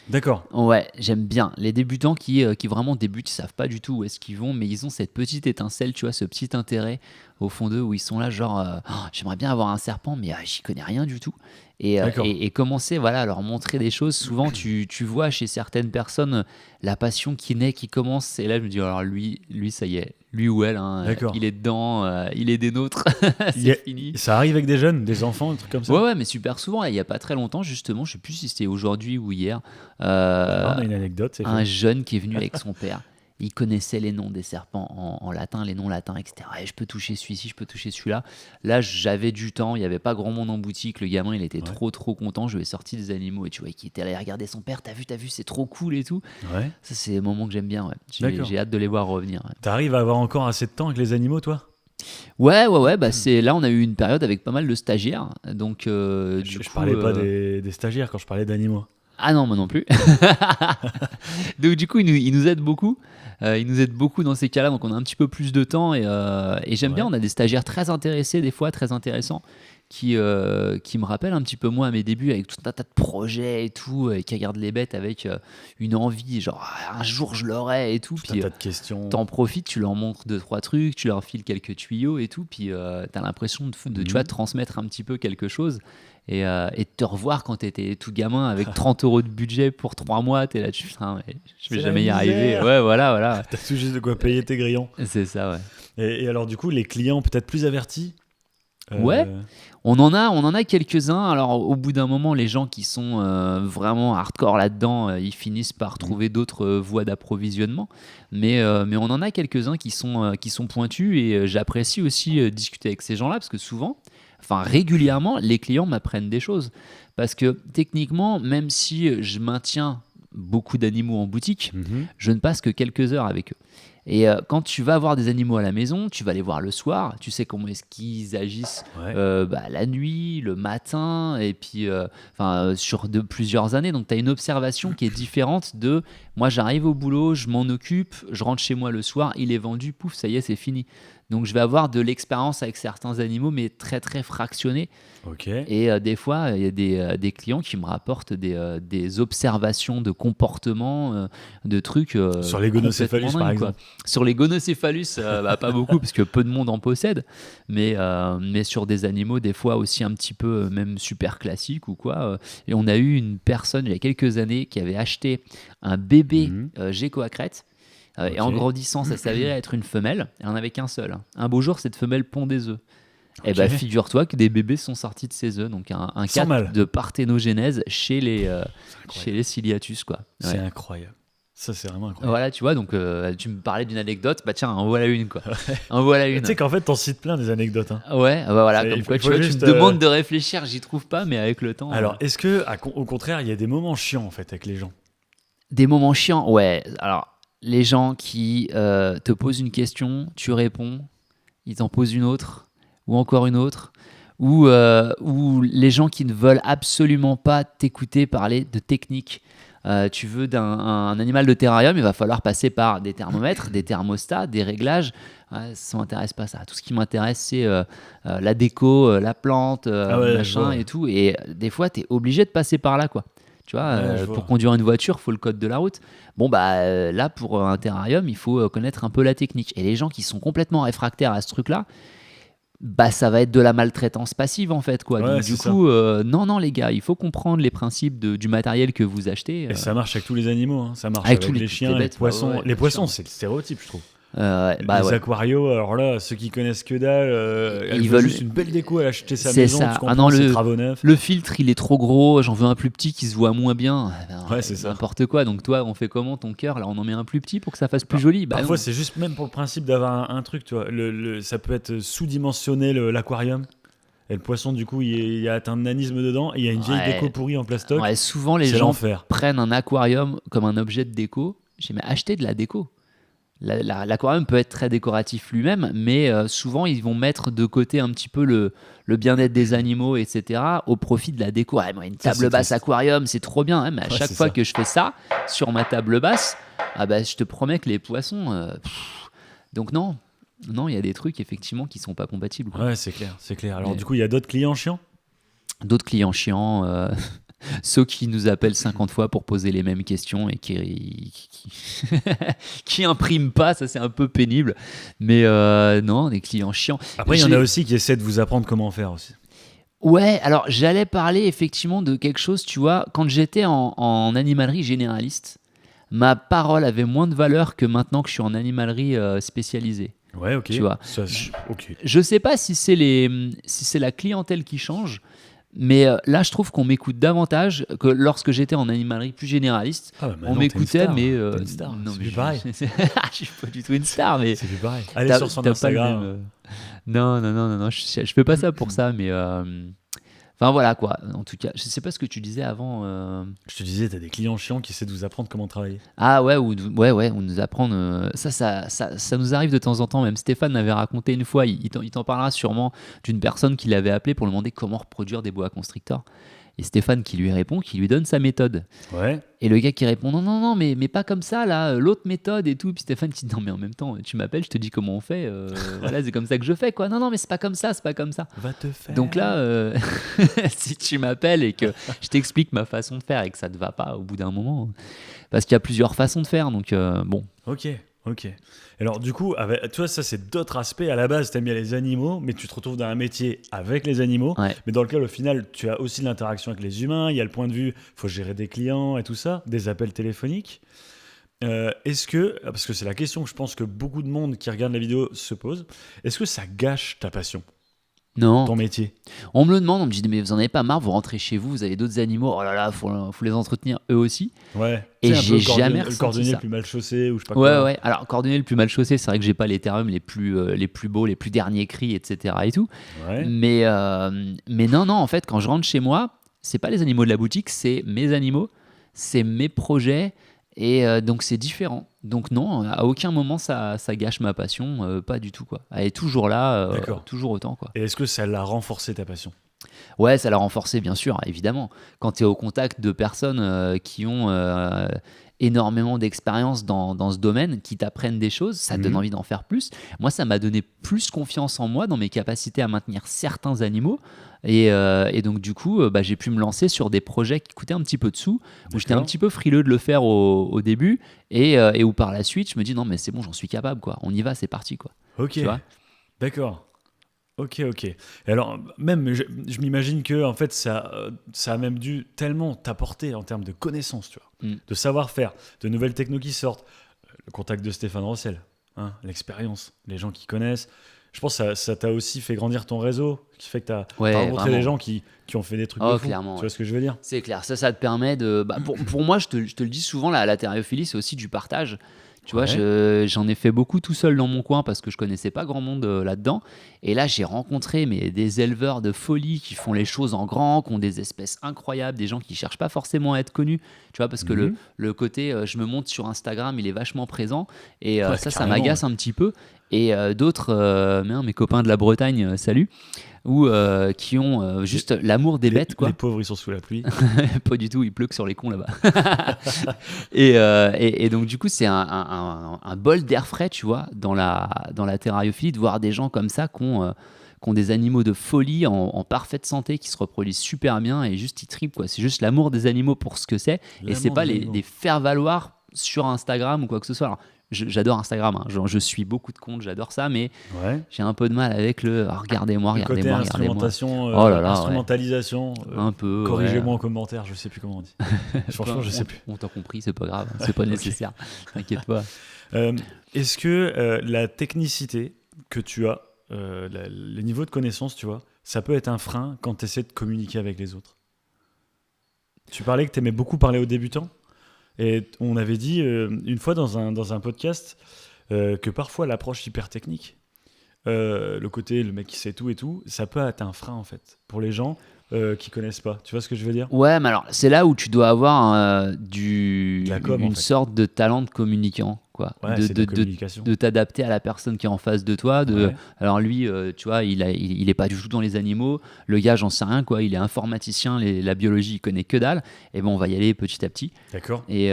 D'accord. Ouais, j'aime bien les débutants qui vraiment débutent, ils savent pas du tout où est-ce qu'ils vont, mais ils ont cette petite étincelle, tu vois, ce petit intérêt au fond d'eux où ils sont là genre j'aimerais bien avoir un serpent, mais j'y connais rien du tout. Et commencer à leur montrer des choses. Souvent tu vois chez certaines personnes la passion qui naît, qui commence, et là je me dis alors lui ça y est, lui ou elle, il est dedans, il est des nôtres. C'est fini. Ça arrive avec des jeunes, des enfants, des trucs comme ça? Ouais, mais super souvent. Il y a pas très longtemps justement, je sais plus si c'était aujourd'hui ou hier, on a une anecdote, un jeune qui est venu avec son père. Il connaissait les noms des serpents en latin, les noms latins, etc. Et je peux toucher celui-ci, je peux toucher celui-là. Là, j'avais du temps, il n'y avait pas grand monde en boutique. Le gamin, il était trop content. Je lui ai sorti des animaux et tu vois, qui était allé regarder son père. T'as vu, c'est trop cool et tout. Ouais. Ça, c'est des moments que j'aime bien. Ouais. J'ai hâte de les voir revenir. Ouais. T'arrives à avoir encore assez de temps avec les animaux, toi? Ouais. Bah, là, on a eu une période avec pas mal de stagiaires. Donc, je parlais pas des stagiaires quand je parlais d'animaux. Ah non, moi non plus. Donc du coup, il nous aide beaucoup. Il nous aide beaucoup dans ces cas-là, donc on a un petit peu plus de temps et j'aime bien. On a des stagiaires très intéressés, des fois très intéressants, qui me rappellent un petit peu moi à mes débuts avec tout un tas de projets et tout, et qui regardent les bêtes avec une envie, genre un jour je l'aurai et tout. Puis un tas de questions. T'en profites, tu leur montres 2-3 trucs, tu leur files quelques tuyaux et tout, puis t'as l'impression de tu vois, transmettre un petit peu quelque chose. Et de te revoir quand t'étais tout gamin avec 30 € de budget pour 3 mois, t'es là, putain, je vais jamais y arriver. Ouais, voilà. T'as tout juste de quoi payer tes grillons. C'est ça, ouais. Et alors, du coup, les clients peut-être plus avertis? Ouais, on en a quelques-uns. Alors, au bout d'un moment, les gens qui sont vraiment hardcore là-dedans, ils finissent par trouver d'autres voies d'approvisionnement. Mais on en a quelques-uns qui sont pointus et j'apprécie aussi discuter avec ces gens-là parce que souvent, régulièrement, les clients m'apprennent des choses. Parce que techniquement, même si je maintiens beaucoup d'animaux en boutique, je ne passe que quelques heures avec eux. Et quand tu vas avoir des animaux à la maison, tu vas les voir le soir, tu sais comment est-ce qu'ils agissent la nuit, le matin, et puis sur plusieurs années. Donc tu as une observation qui est différente de moi j'arrive au boulot, je m'en occupe, je rentre chez moi le soir, il est vendu, pouf, ça y est, c'est fini. Donc je vais avoir de l'expérience avec certains animaux, mais très très fractionnée. Okay. Et des fois, il y a des clients qui me rapportent des observations de comportement, de trucs. Sur les gonocéphalus, par exemple. Sur les gonocéphalus, pas beaucoup, parce que peu de monde en possède. Mais sur des animaux, des fois aussi un petit peu, même super classiques ou quoi. Et on a eu une personne, il y a quelques années, qui avait acheté un bébé gecko à crête. Et en grandissant, ça s'avérait être une femelle. Elle n'en avait qu'un seul. Un beau jour, cette femelle pond des œufs. Et figure-toi que des bébés sont sortis de ces œufs. Donc un cas de parthénogénèse chez les ciliatus, quoi. Ouais. C'est incroyable. Ça, c'est vraiment incroyable. Voilà, tu vois, donc tu me parlais d'une anecdote. Bah tiens, en voilà une, quoi. En voilà une. Tu sais qu'en fait, t'en cites plein des anecdotes. Hein. Ouais, voilà, comme quoi, tu me demandes de réfléchir, j'y trouve pas, mais avec le temps... Alors, est-ce que, au contraire, il y a des moments chiants, en fait, avec les gens? Des moments chiants, ouais. Alors... Les gens qui te posent une question, tu réponds, ils t'en posent une autre, ou encore une autre, ou les gens qui ne veulent absolument pas t'écouter parler de technique. Tu veux un animal de terrarium, il va falloir passer par des thermomètres, des thermostats, des réglages. Ça m'intéresse pas ça. Tout ce qui m'intéresse, c'est la déco, la plante, machin et tout. Et des fois, tu es obligé de passer par là, quoi. Tu vois, pour conduire une voiture, il faut le code de la route. Bon, là, pour un terrarium, il faut connaître un peu la technique. Et les gens qui sont complètement réfractaires à ce truc-là, ça va être de la maltraitance passive en fait, quoi. Donc, du coup, non les gars, il faut comprendre les principes du matériel que vous achetez. Et ça marche avec tous les animaux, hein. Ça marche avec tous les chiens, les poissons. Les poissons, c'est le stéréotype, je trouve. Les aquarios, alors là, ceux qui connaissent que dalle, ils veulent juste une belle déco, elle a acheté sa maison, tu comprends, c'est travaux neufs. Le filtre, il est trop gros, j'en veux un plus petit qui se voit moins bien. C'est ça. N'importe quoi. Donc toi, on fait comment ton cœur? Là, on en met un plus petit pour que ça fasse plus joli. Parfois, c'est juste même pour le principe d'avoir un truc, tu vois. Ça peut être sous-dimensionné l'aquarium. Et le poisson, du coup, il y a atteint de nanisme dedans et il y a une vieille déco pourrie en plastoc. Souvent, les gens prennent un aquarium comme un objet de déco. J'ai acheté de la déco. L'aquarium peut être très décoratif lui-même, mais souvent ils vont mettre de côté un petit peu le bien-être des animaux, etc., au profit de la déco. Moi, une table basse aquarium, c'est trop bien, hein, mais à chaque fois que je fais ça sur ma table basse, je te promets que les poissons... Donc non, il y a des trucs effectivement qui sont pas compatibles, quoi. Ouais, c'est clair. Alors du coup, il y a d'autres clients chiants ? D'autres clients chiants... ceux qui nous appellent 50 fois pour poser les mêmes questions et qui impriment pas, ça c'est un peu pénible. Mais non, des clients chiants. Après, il y en a aussi qui essaient de vous apprendre comment faire aussi. Ouais, alors j'allais parler effectivement de quelque chose, tu vois, quand j'étais en animalerie généraliste, ma parole avait moins de valeur que maintenant que je suis en animalerie spécialisée. Ouais, ok. Tu vois. Ok. Je sais pas si c'est la clientèle qui change. Mais là, je trouve qu'on m'écoute davantage que lorsque j'étais en animalerie plus généraliste. On m'écoutait, mais t'es une star. Non, c'est mais plus pareil. Je suis pas du tout une star, mais c'est plus pareil. Allez sur son Instagram. Non, je fais pas ça pour ça, mais enfin voilà quoi. En tout cas, je sais pas ce que tu disais avant. Je te disais, t'as des clients chiants qui essaient de vous apprendre comment travailler. Ah ouais, ou nous apprendre. Ça nous arrive de temps en temps. Même Stéphane m'avait raconté une fois, il t'en parlera sûrement, d'une personne qui l'avait appelé pour lui demander comment reproduire des boa constrictors. Et Stéphane qui lui répond, qui lui donne sa méthode. Ouais. Et le gars qui répond non, mais pas comme ça, là, l'autre méthode et tout. Puis Stéphane qui dit non, mais en même temps, tu m'appelles, je te dis comment on fait. Voilà, c'est comme ça que je fais, quoi. Non, mais c'est pas comme ça. Va te faire. Donc là, si tu m'appelles et que je t'explique ma façon de faire et que ça te va pas au bout d'un moment, parce qu'il y a plusieurs façons de faire, donc bon. Ok. Alors du coup, tu vois, ça c'est d'autres aspects. À la base, t'aimes bien les animaux, mais tu te retrouves dans un métier avec les animaux. Ouais. Mais dans lequel, au final, tu as aussi de l'interaction avec les humains. Il y a le point de vue, il faut gérer des clients et tout ça, des appels téléphoniques. Est-ce que, parce que c'est la question que je pense que beaucoup de monde qui regarde la vidéo se pose, est-ce que ça gâche ta passion ? Non. Ton métier. On me le demande, on me dit mais vous en avez pas marre, vous rentrez chez vous, vous avez d'autres animaux, oh là là, faut les entretenir eux aussi. Ouais. Et j'ai jamais ressenti le cordonnier ça. le plus mal chaussé ou je sais pas quoi. Ouais. Alors cordonnier le plus mal chaussé, c'est vrai que j'ai pas les termes les plus beaux, les plus derniers cris, etc. et tout. Ouais. Mais non, en fait, quand je rentre chez moi, c'est pas les animaux de la boutique, c'est mes animaux, c'est mes projets. Et donc c'est différent. Donc non, à aucun moment ça gâche ma passion, pas du tout, quoi. Elle est toujours là, toujours autant, quoi. Et est-ce que ça l'a renforcé ta passion ? Ouais, ça l'a renforcé, bien sûr, évidemment. Quand tu es au contact de personnes qui ont énormément d'expérience dans ce domaine, qui t'apprennent des choses, ça te donne envie d'en faire plus. Moi, ça m'a donné plus confiance en moi, dans mes capacités à maintenir certains animaux. Et donc, du coup, j'ai pu me lancer sur des projets qui coûtaient un petit peu de sous, où j'étais un petit peu frileux de le faire au début, et où par la suite, je me dis non, mais c'est bon, j'en suis capable, quoi. On y va, c'est parti, quoi. Ok, tu vois. D'accord. Ok. Et alors, même, je m'imagine que en fait, ça a même dû tellement t'apporter en termes de connaissances, tu vois, de savoir-faire, de nouvelles technos qui sortent, le contact de Stéphane Rossel, hein, l'expérience, les gens qui connaissent. Je pense que ça t'a aussi fait grandir ton réseau, qui fait que t'as rencontré des gens qui ont fait des trucs de fou. Clairement, tu vois ce que je veux dire ? C'est clair, ça te permet de... pour moi, je te le dis souvent, la thériophilie, c'est aussi du partage. Tu vois, j'en ai fait beaucoup tout seul dans mon coin parce que je connaissais pas grand monde là-dedans. Et là, j'ai rencontré des éleveurs de folie qui font les choses en grand, qui ont des espèces incroyables, des gens qui cherchent pas forcément à être connus. Tu vois, parce que le côté je me montre sur Instagram, il est vachement présent. Et ça m'agace un petit peu. Et d'autres, mes copains de la Bretagne, salut, ou qui ont juste l'amour des bêtes, quoi. Les pauvres, ils sont sous la pluie. Pas du tout, il pleut que sur les cons là-bas. et donc du coup, c'est un bol d'air frais, tu vois, dans la terrariophilie, de voir des gens comme ça qui ont des animaux de folie en parfaite santé, qui se reproduisent super bien et juste ils tripent, quoi. C'est juste l'amour des animaux pour ce que c'est, et c'est pas les faire valoir sur Instagram ou quoi que ce soit. Alors, j'adore Instagram, hein. Je suis beaucoup de comptes, j'adore ça, mais j'ai un peu de mal avec regardez-moi. Côté instrumentation, instrumentalisation, un peu. Corrigez-moi en commentaire, je sais plus comment on dit. Franchement, je sais plus. On t'a compris, c'est pas grave, c'est pas nécessaire, t'inquiète pas. Est-ce que la technicité que tu as, les niveaux de connaissance, tu vois, ça peut être un frein quand tu essaies de communiquer avec les autres? Tu parlais que tu aimais beaucoup parler aux débutants. Et on avait dit une fois dans un podcast que parfois l'approche hyper technique, le côté le mec qui sait tout et tout, ça peut être un frein en fait pour les gens qui connaissent pas. Tu vois ce que je veux dire? Ouais, mais alors c'est là où tu dois avoir une sorte de talent de communicant, quoi. Ouais, c'est de communication. De t'adapter à la personne qui est en face de toi. Alors lui, tu vois, il est pas du tout dans les animaux. Le gars, j'en sais rien, quoi. Il est informaticien, la biologie, il connaît que dalle. Et bon, on va y aller petit à petit. D'accord. Et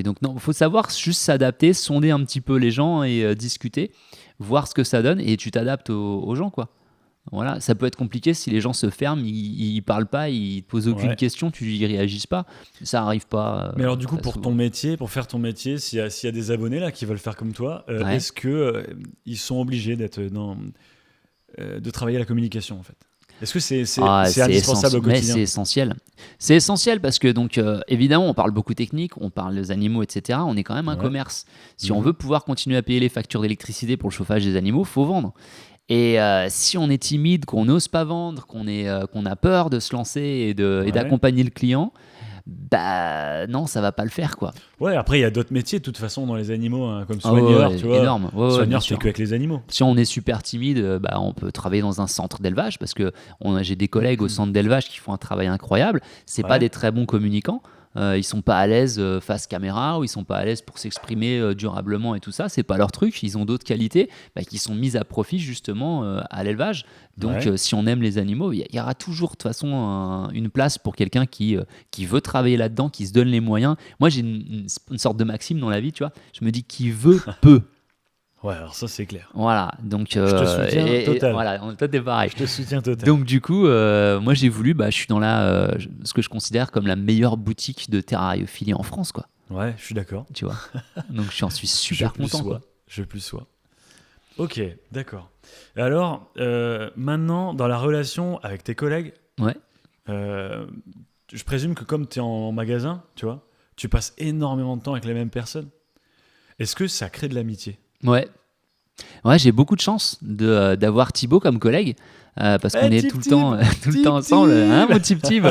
donc non, faut savoir juste s'adapter, sonder un petit peu les gens et discuter, voir ce que ça donne, et tu t'adaptes aux gens, quoi. Voilà, ça peut être compliqué si les gens se ferment, ils parlent pas, ils te posent aucune question, tu y réagis pas, ça arrive pas. Mais alors du coup, pour faire ton métier, s'il y a des abonnés là qui veulent faire comme toi, est-ce que ils sont obligés de travailler la communication en fait? Est-ce que c'est indispensable au quotidien? Mais c'est essentiel parce que donc évidemment on parle beaucoup technique, on parle des animaux, etc. On est quand même un commerce. Si on veut pouvoir continuer à payer les factures d'électricité pour le chauffage des animaux, faut vendre. Et si on est timide, qu'on n'ose pas vendre, qu'on a peur de se lancer et d'accompagner le client, bah non, ça va pas le faire, quoi. Ouais, après il y a d'autres métiers de toute façon dans les animaux, hein, comme soigneur, tu vois. Énorme. Soigneur, tu fais que avec les animaux. Si on est super timide, on peut travailler dans un centre d'élevage, parce que j'ai des collègues au centre d'élevage qui font un travail incroyable. C'est pas des très bons communicants. Ils sont pas à l'aise face caméra, ou ils sont pas à l'aise pour s'exprimer durablement et tout ça, c'est pas leur truc. Ils ont d'autres qualités qui sont mises à profit justement à l'élevage. Donc si on aime les animaux, il y aura toujours de toute façon une place pour quelqu'un qui veut travailler là-dedans, qui se donne les moyens. Moi j'ai une sorte de maxime dans la vie, tu vois. Je me dis qui veut peut. Ouais, alors ça c'est clair. Voilà, donc je te soutiens total. Voilà, toi t'es pareil. Je te soutiens total. Donc du coup, moi j'ai voulu, je suis dans ce que je considère comme la meilleure boutique de terrariophilie en France, quoi. Ouais, je suis d'accord. Tu vois. Donc j'en suis super content, quoi. Je plus sois. Ok, d'accord. Et alors, maintenant dans la relation avec tes collègues, je présume que comme tu es en magasin, tu vois, tu passes énormément de temps avec les mêmes personnes. Est-ce que ça crée de l'amitié? Ouais, j'ai beaucoup de chance d'avoir Thibaut comme collègue. Parce qu'on est tout le temps ensemble, hein, mon Tip-Tip.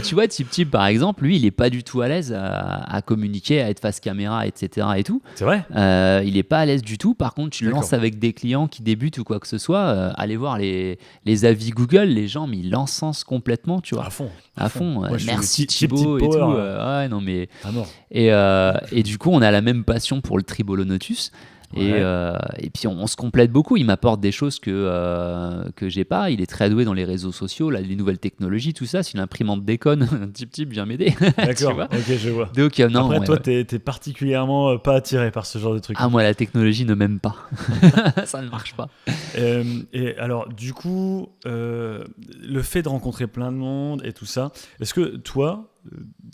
Tu vois, Tip-Tip, par exemple, lui, il est pas du tout à l'aise à communiquer, à être face caméra, etc. et tout. C'est vrai. Il est pas à l'aise du tout. Par contre, tu le lances avec des clients qui débutent ou quoi que ce soit, allez voir les avis Google, les gens, mais ils l'encensent complètement, tu vois. À fond. Moi, merci Thibaut et tout. Ouais, non mais. Et du coup, on a la même passion pour le Tribolonotus. Et puis on se complète beaucoup. Il m'apporte des choses que j'ai pas. Il est très doué dans les réseaux sociaux, là, les nouvelles technologies, tout ça. Si l'imprimante déconne, Tip vient m'aider. D'accord. Ok, je vois. Donc non. Après, toi, t'es particulièrement pas attiré par ce genre de truc. Ah, moi, la technologie ne m'aime pas. Ça ne marche pas. Et alors, du coup, le fait de rencontrer plein de monde et tout ça, est-ce que toi,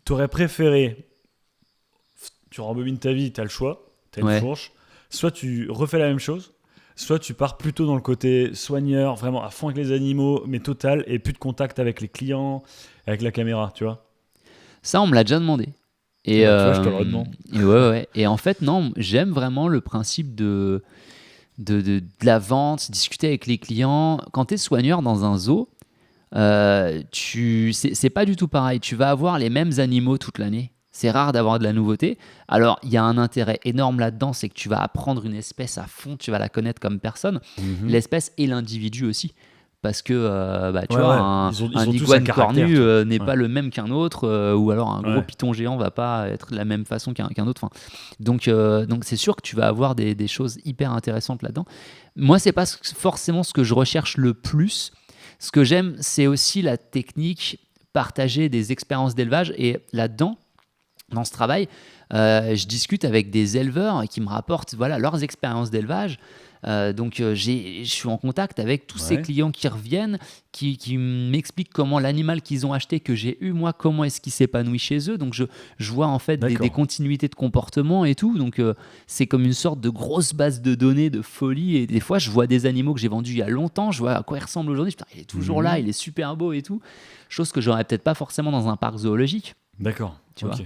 t'aurais préféré, tu rembobines ta vie, t'as le choix, t'as une fourche. Soit tu refais la même chose, soit tu pars plutôt dans le côté soigneur, vraiment à fond avec les animaux, mais total, et plus de contact avec les clients, avec la caméra, tu vois. Ça, on me l'a déjà demandé. Et tu vois, je te le redemande. Et en fait, non, j'aime vraiment le principe de la vente, discuter avec les clients. Quand tu es soigneur dans un zoo, c'est pas du tout pareil. Tu vas avoir les mêmes animaux toute l'année. C'est rare d'avoir de la nouveauté. Alors, il y a un intérêt énorme là-dedans, c'est que tu vas apprendre une espèce à fond, tu vas la connaître comme personne, l'espèce et l'individu aussi. parce que tu Ouais, vois, ouais. un Ils ont tous un iguane caractère, cornu tu vois. n'est Ouais. pas le même qu'un autre, ou alors un gros Ouais. python géant va pas être de la même façon qu'un autre. Enfin, donc c'est sûr que tu vas avoir des choses hyper intéressantes là-dedans. Moi, c'est pas forcément ce que je recherche le plus. Ce que j'aime, c'est aussi la technique, partager des expériences d'élevage. Et là-dedans, dans ce travail, je discute avec des éleveurs qui me rapportent voilà, leurs expériences d'élevage. Je suis en contact avec tous ces Ouais. clients qui reviennent, qui m'expliquent comment l'animal qu'ils ont acheté, que j'ai eu moi, comment est-ce qu'il s'épanouit chez eux. Donc je vois en fait des D'accord. continuités de comportement et tout. Donc c'est comme une sorte de grosse base de données de folie. Et des fois, je vois des animaux que j'ai vendus il y a longtemps, je vois à quoi ils ressemblent aujourd'hui. Putain, il est toujours là, il est super beau et tout. Chose que j'aurais peut-être pas forcément dans un parc zoologique. D'accord. Tu Ok. vois.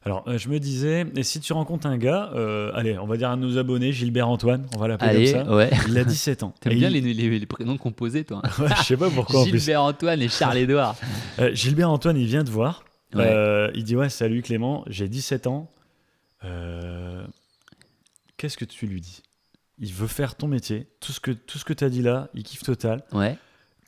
Alors, je me disais, et si tu rencontres un gars, allez, on va dire à nos abonnés, Gilbert Antoine, on va l'appeler Allez, comme ça. ouais. Il a 17 ans. T'aimes Et bien les prénoms composés, toi. Ouais, je sais pas pourquoi en plus. Gilbert Antoine et Charles-Édouard. Gilbert Antoine, il vient te voir. Ouais. Il dit, ouais, salut Clément, j'ai 17 ans. Qu'est-ce que tu lui dis? Il veut faire ton métier. Tout ce que tu as dit là, il kiffe total. Ouais.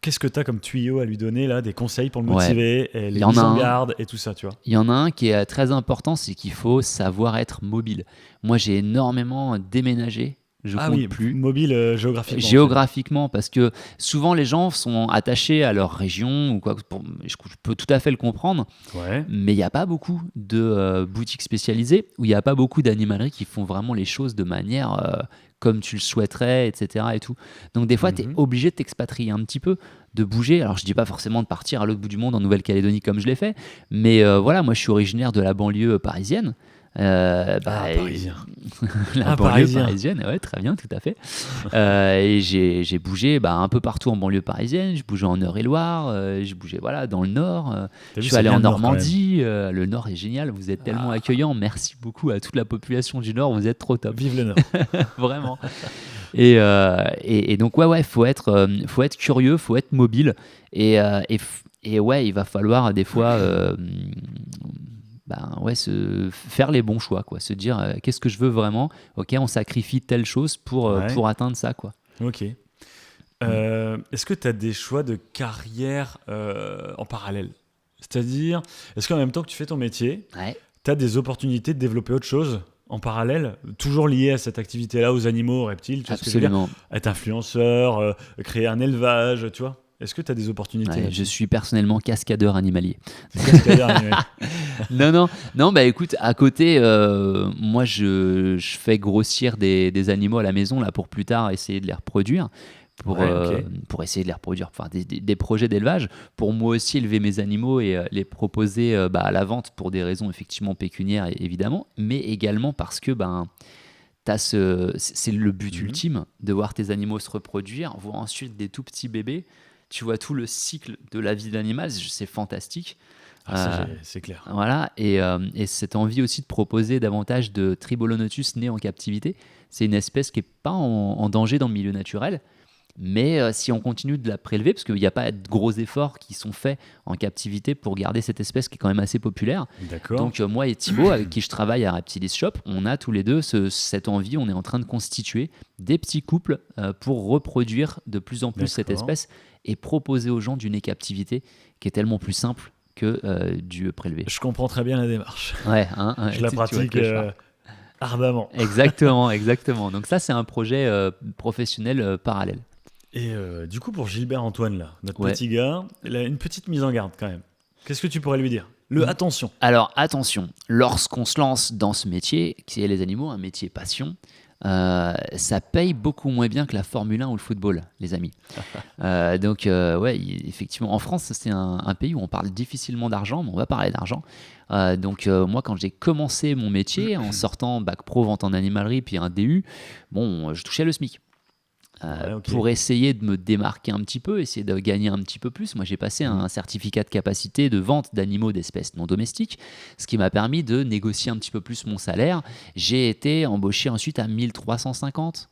Qu'est-ce que tu as comme tuyau à lui donner là, des conseils pour le Ouais. motiver, et Il les y en mises a en un. garde et tout ça, tu vois? Il y en a un qui est très important, c'est qu'il faut savoir être mobile. Moi, j'ai énormément déménagé. Je Ah compte oui, plus. mobile géographiquement. Géographiquement, parce que souvent les gens sont attachés à leur région ou quoi. Je peux tout à fait le comprendre, Ouais. mais il n'y a pas beaucoup de boutiques spécialisées où il n'y a pas beaucoup d'animaleries qui font vraiment les choses de manière comme tu le souhaiterais, etc. Et tout. Donc des fois, tu es Mhm. obligé de t'expatrier un petit peu, de bouger. Alors je dis pas forcément de partir à l'autre bout du monde en Nouvelle-Calédonie comme je l'ai fait, mais voilà, moi je suis originaire de la banlieue parisienne. Parisien. La banlieue Parisien. parisienne, ouais, très bien, tout à fait. Et j'ai bougé un peu partout en banlieue parisienne. Je bougeais en Eure-et-Loire, je bougeais voilà, dans le Nord. T'as Je vu, suis c'est allé bien en le Nord, quand même. Normandie. Le Nord est génial, vous êtes tellement accueillants. Merci beaucoup à toute la population du Nord, vous êtes trop top. Vive le Nord. Vraiment. Et donc, ouais, faut être curieux, faut être mobile. Et ouais, il va falloir des fois faire les bons choix, quoi. Se dire qu'est-ce que je veux vraiment. Ok, on sacrifie telle chose pour atteindre ça, quoi. Ok. Est-ce que tu as des choix de carrière en parallèle? C'est-à-dire, est-ce qu'en même temps que tu fais ton métier, Ouais. tu as des opportunités de développer autre chose en parallèle, toujours liées à cette activité-là, aux animaux, aux reptiles, tu vois ce que je veux dire? Absolument. Être influenceur, créer un élevage, tu vois? Est-ce que tu as des opportunités Ouais, je là-dessus? suis personnellement cascadeur animalier. Cascadeur animé. Non, bah écoute, à côté, moi je fais grossir des animaux à la maison là pour plus tard essayer de les reproduire. Ouais, ok. Pour essayer de les reproduire, enfin des projets d'élevage, pour moi aussi élever mes animaux et les proposer à la vente pour des raisons effectivement pécuniaires évidemment, mais également parce que c'est le but ultime de voir tes animaux se reproduire, voir ensuite des tout petits bébés. Tu vois tout le cycle de la vie de l'animal, c'est fantastique. Ah, ça, c'est clair. Voilà, et cette envie aussi de proposer davantage de Tribolonotus nés en captivité. C'est une espèce qui n'est pas en danger dans le milieu naturel, mais si on continue de la prélever, parce qu'il n'y a pas de gros efforts qui sont faits en captivité pour garder cette espèce qui est quand même assez populaire. D'accord. Donc moi et Thibaut, avec qui je travaille à Reptilis Shop, on a tous les deux cette envie, on est en train de constituer des petits couples pour reproduire de plus en plus cette D'accord. espèce et proposer aux gens du nez captivité qui est tellement plus simple que du prélevé. Je comprends très bien la démarche. Ouais, Je la tu vois de pratique quoi je parle. ardemment. Exactement. Donc ça, c'est un projet professionnel parallèle. Et du coup, pour Gilbert Antoine, là, notre Ouais. petit gars, il a une petite mise en garde quand même. Qu'est-ce que tu pourrais lui dire? Attention. Alors attention, lorsqu'on se lance dans ce métier, qui est les animaux, un métier passion, ça paye beaucoup moins bien que la Formule 1 ou le football, les amis. Effectivement, en France, c'est un pays où on parle difficilement d'argent, mais on va parler d'argent. Moi, quand j'ai commencé mon métier, en sortant bac pro vente en animalerie, puis un DU, je touchais le SMIC. Ok. Pour essayer de me démarquer un petit peu, essayer de gagner un petit peu plus. Moi, j'ai passé un certificat de capacité de vente d'animaux d'espèces non domestiques, ce qui m'a permis de négocier un petit peu plus mon salaire. J'ai été embauché ensuite à 1350.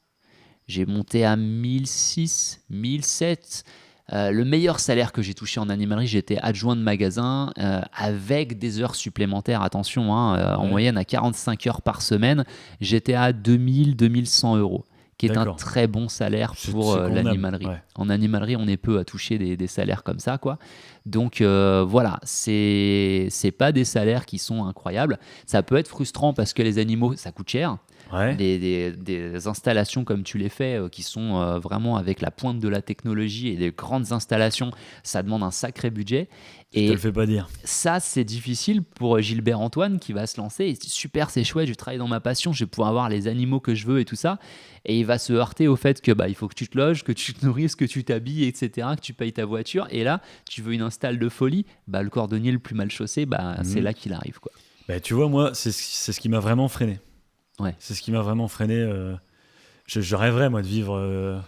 J'ai monté à 1006, 1007. Le meilleur salaire que j'ai touché en animalerie, j'étais adjoint de magasin avec des heures supplémentaires. Attention, en moyenne à 45 heures par semaine, j'étais à 2000, 2100 euros. qui est un D'accord. très bon salaire pour C'est convenable, l'animalerie. ouais. En animalerie, on est peu à toucher des salaires comme ça, quoi. Donc voilà, c'est pas des salaires qui sont incroyables. Ça peut être frustrant parce que les animaux, ça coûte cher. Ouais. Des installations comme tu les fais, qui sont vraiment avec la pointe de la technologie et des grandes installations, ça demande un sacré budget. Je te Et le fais pas dire. ça, c'est difficile pour Gilbert Antoine qui va se lancer. Il se dit, super, c'est chouette, je travaille dans ma passion, je vais pouvoir avoir les animaux que je veux et tout ça. Et il va se heurter au fait que il faut que tu te loges, que tu te nourrisses, que tu t'habilles, etc., que tu payes ta voiture. Et là, tu veux une install de folie, le cordonnier le plus mal chaussé, c'est là qu'il arrive, quoi. Bah, tu vois, moi, c'est ce qui m'a vraiment freiné. Ouais. C'est ce qui m'a vraiment freiné. Je rêverais, moi, de vivre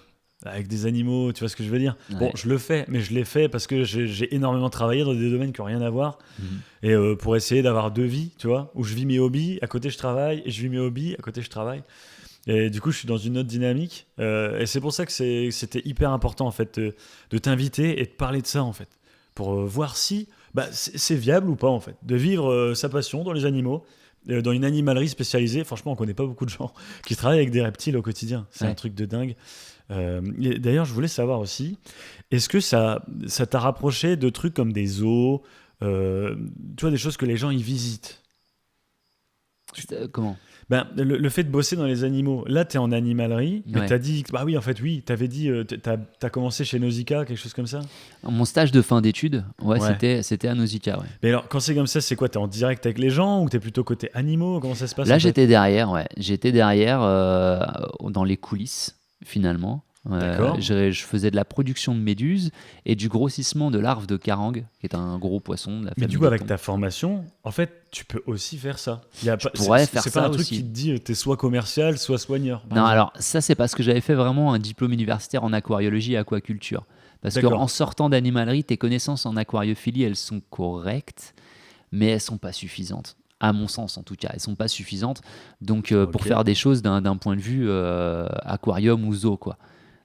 avec des animaux, tu vois ce que je veux dire? Ouais. Bon, je le fais, mais je l'ai fait parce que j'ai énormément travaillé dans des domaines qui n'ont rien à voir. Et pour essayer d'avoir 2 vies, tu vois, où je vis mes hobbies, à côté je travaille, et je vis mes hobbies, à côté je travaille. Et du coup, je suis dans une autre dynamique. Et c'est pour ça que c'était hyper important, en fait, de t'inviter et de parler de ça, en fait. Pour voir si c'est viable ou pas, en fait. De vivre sa passion dans les animaux, dans une animalerie spécialisée. Franchement, on connaît pas beaucoup de gens qui travaillent avec des reptiles au quotidien. C'est Ouais. un truc de dingue. Et d'ailleurs, je voulais savoir aussi, est-ce que ça t'a rapproché de trucs comme des zoos, tu vois, des choses que les gens y visitent? Comment? Le fait de bosser dans les animaux, là tu es en animalerie, mais Ouais. t'as dit, oui en fait oui, t'avais dit, t'as commencé chez Nausicaa, quelque chose comme ça? Mon stage de fin d'études, Ouais. c'était à Nausicaa, ouais. Mais alors quand c'est comme ça, c'est quoi? T'es en direct avec les gens ou t'es plutôt côté animaux? Comment ça se passe Là, en fait? j'étais derrière, ouais. J'étais derrière dans les coulisses, finalement. D'accord. Je faisais de la production de méduses et du grossissement de larves de carangue, qui est un gros poisson de la Mais famille du coup des avec thons. ta formation, en fait tu peux aussi faire ça. pourrais faire c'est ça pas un truc aussi. qui te dit t'es soit commercial, soit soigneur. par Non, exemple. alors ça, c'est parce que j'avais fait vraiment un diplôme universitaire en aquariologie et aquaculture. Parce D'accord. qu'en sortant d'animalerie, tes connaissances en aquariophilie, elles sont correctes, mais elles sont pas suffisantes. À mon sens, en tout cas, elles sont pas suffisantes. Donc, pour Ok. faire des choses d'un point de vue aquarium ou zoo, quoi.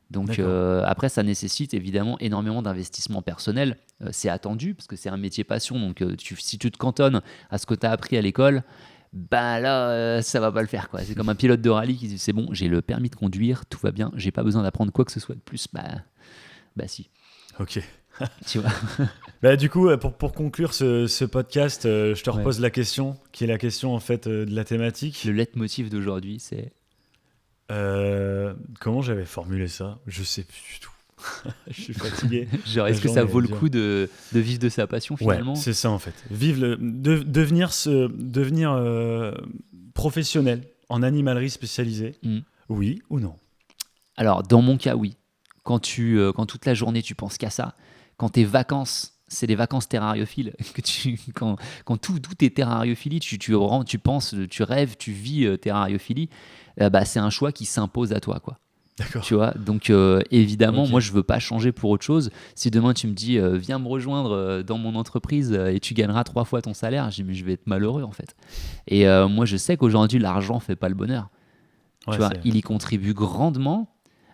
Donc, D'accord. après, ça nécessite évidemment énormément d'investissement personnel. C'est attendu parce que c'est un métier passion. Donc, si tu te cantonnes à ce que tu as appris à l'école, là, ça va pas le faire, quoi. C'est comme un pilote de rallye qui dit c'est bon, j'ai le permis de conduire, tout va bien, j'ai pas besoin d'apprendre quoi que ce soit de plus. Si, Ok. tu vois. Du coup, pour conclure ce podcast, je te repose la question, qui est la question en fait de la thématique. Le leitmotiv d'aujourd'hui, c'est Comment j'avais formulé ça? Je sais plus du tout. Je suis fatigué. genre, La est-ce que ça journée vaut est le dure. coup de vivre de sa passion finalement? Ouais, c'est ça en fait. Devenir professionnel en animalerie spécialisée, Mm. oui ou non? Alors, dans mon cas, oui. Quand toute la journée tu penses qu'à ça, quand tes vacances, c'est des vacances terrariophiles, quand tout est terrariophilie, tu penses, tu rêves, tu vis terrariophilie, c'est un choix qui s'impose à toi, quoi. D'accord. Tu vois, donc évidemment, Ok. moi je veux pas changer pour autre chose. Si demain tu me dis viens me rejoindre dans mon entreprise et tu gagneras 3 fois ton salaire, je dis mais je vais être malheureux en fait. Et moi je sais qu'aujourd'hui l'argent fait pas le bonheur. Ouais, Tu vois, il y contribue grandement.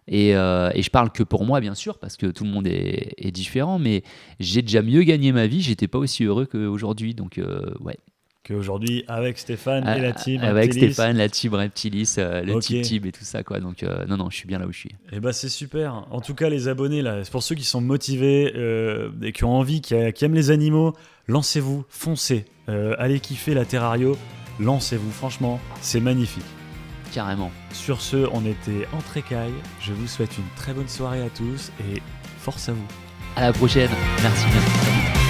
Et je parle que pour moi bien sûr parce que tout le monde est différent, mais j'ai déjà mieux gagné ma vie, j'étais pas aussi heureux qu'aujourd'hui. Donc ouais. Qu'aujourd'hui, avec Stéphane et la team Avec Reptilis, Stéphane, la team Reptilis, le Ok. type Tib et tout ça quoi. Donc non, je suis bien là où je suis. c'est super. En tout cas, les abonnés, là, c'est pour ceux qui sont motivés et qui ont envie, qui aiment les animaux, lancez-vous, foncez. Allez kiffer la Terrario, lancez-vous. Franchement, c'est magnifique. Carrément. Sur ce, on était entre écailles. Je vous souhaite une très bonne soirée à tous et force à vous. À la prochaine. Merci bien.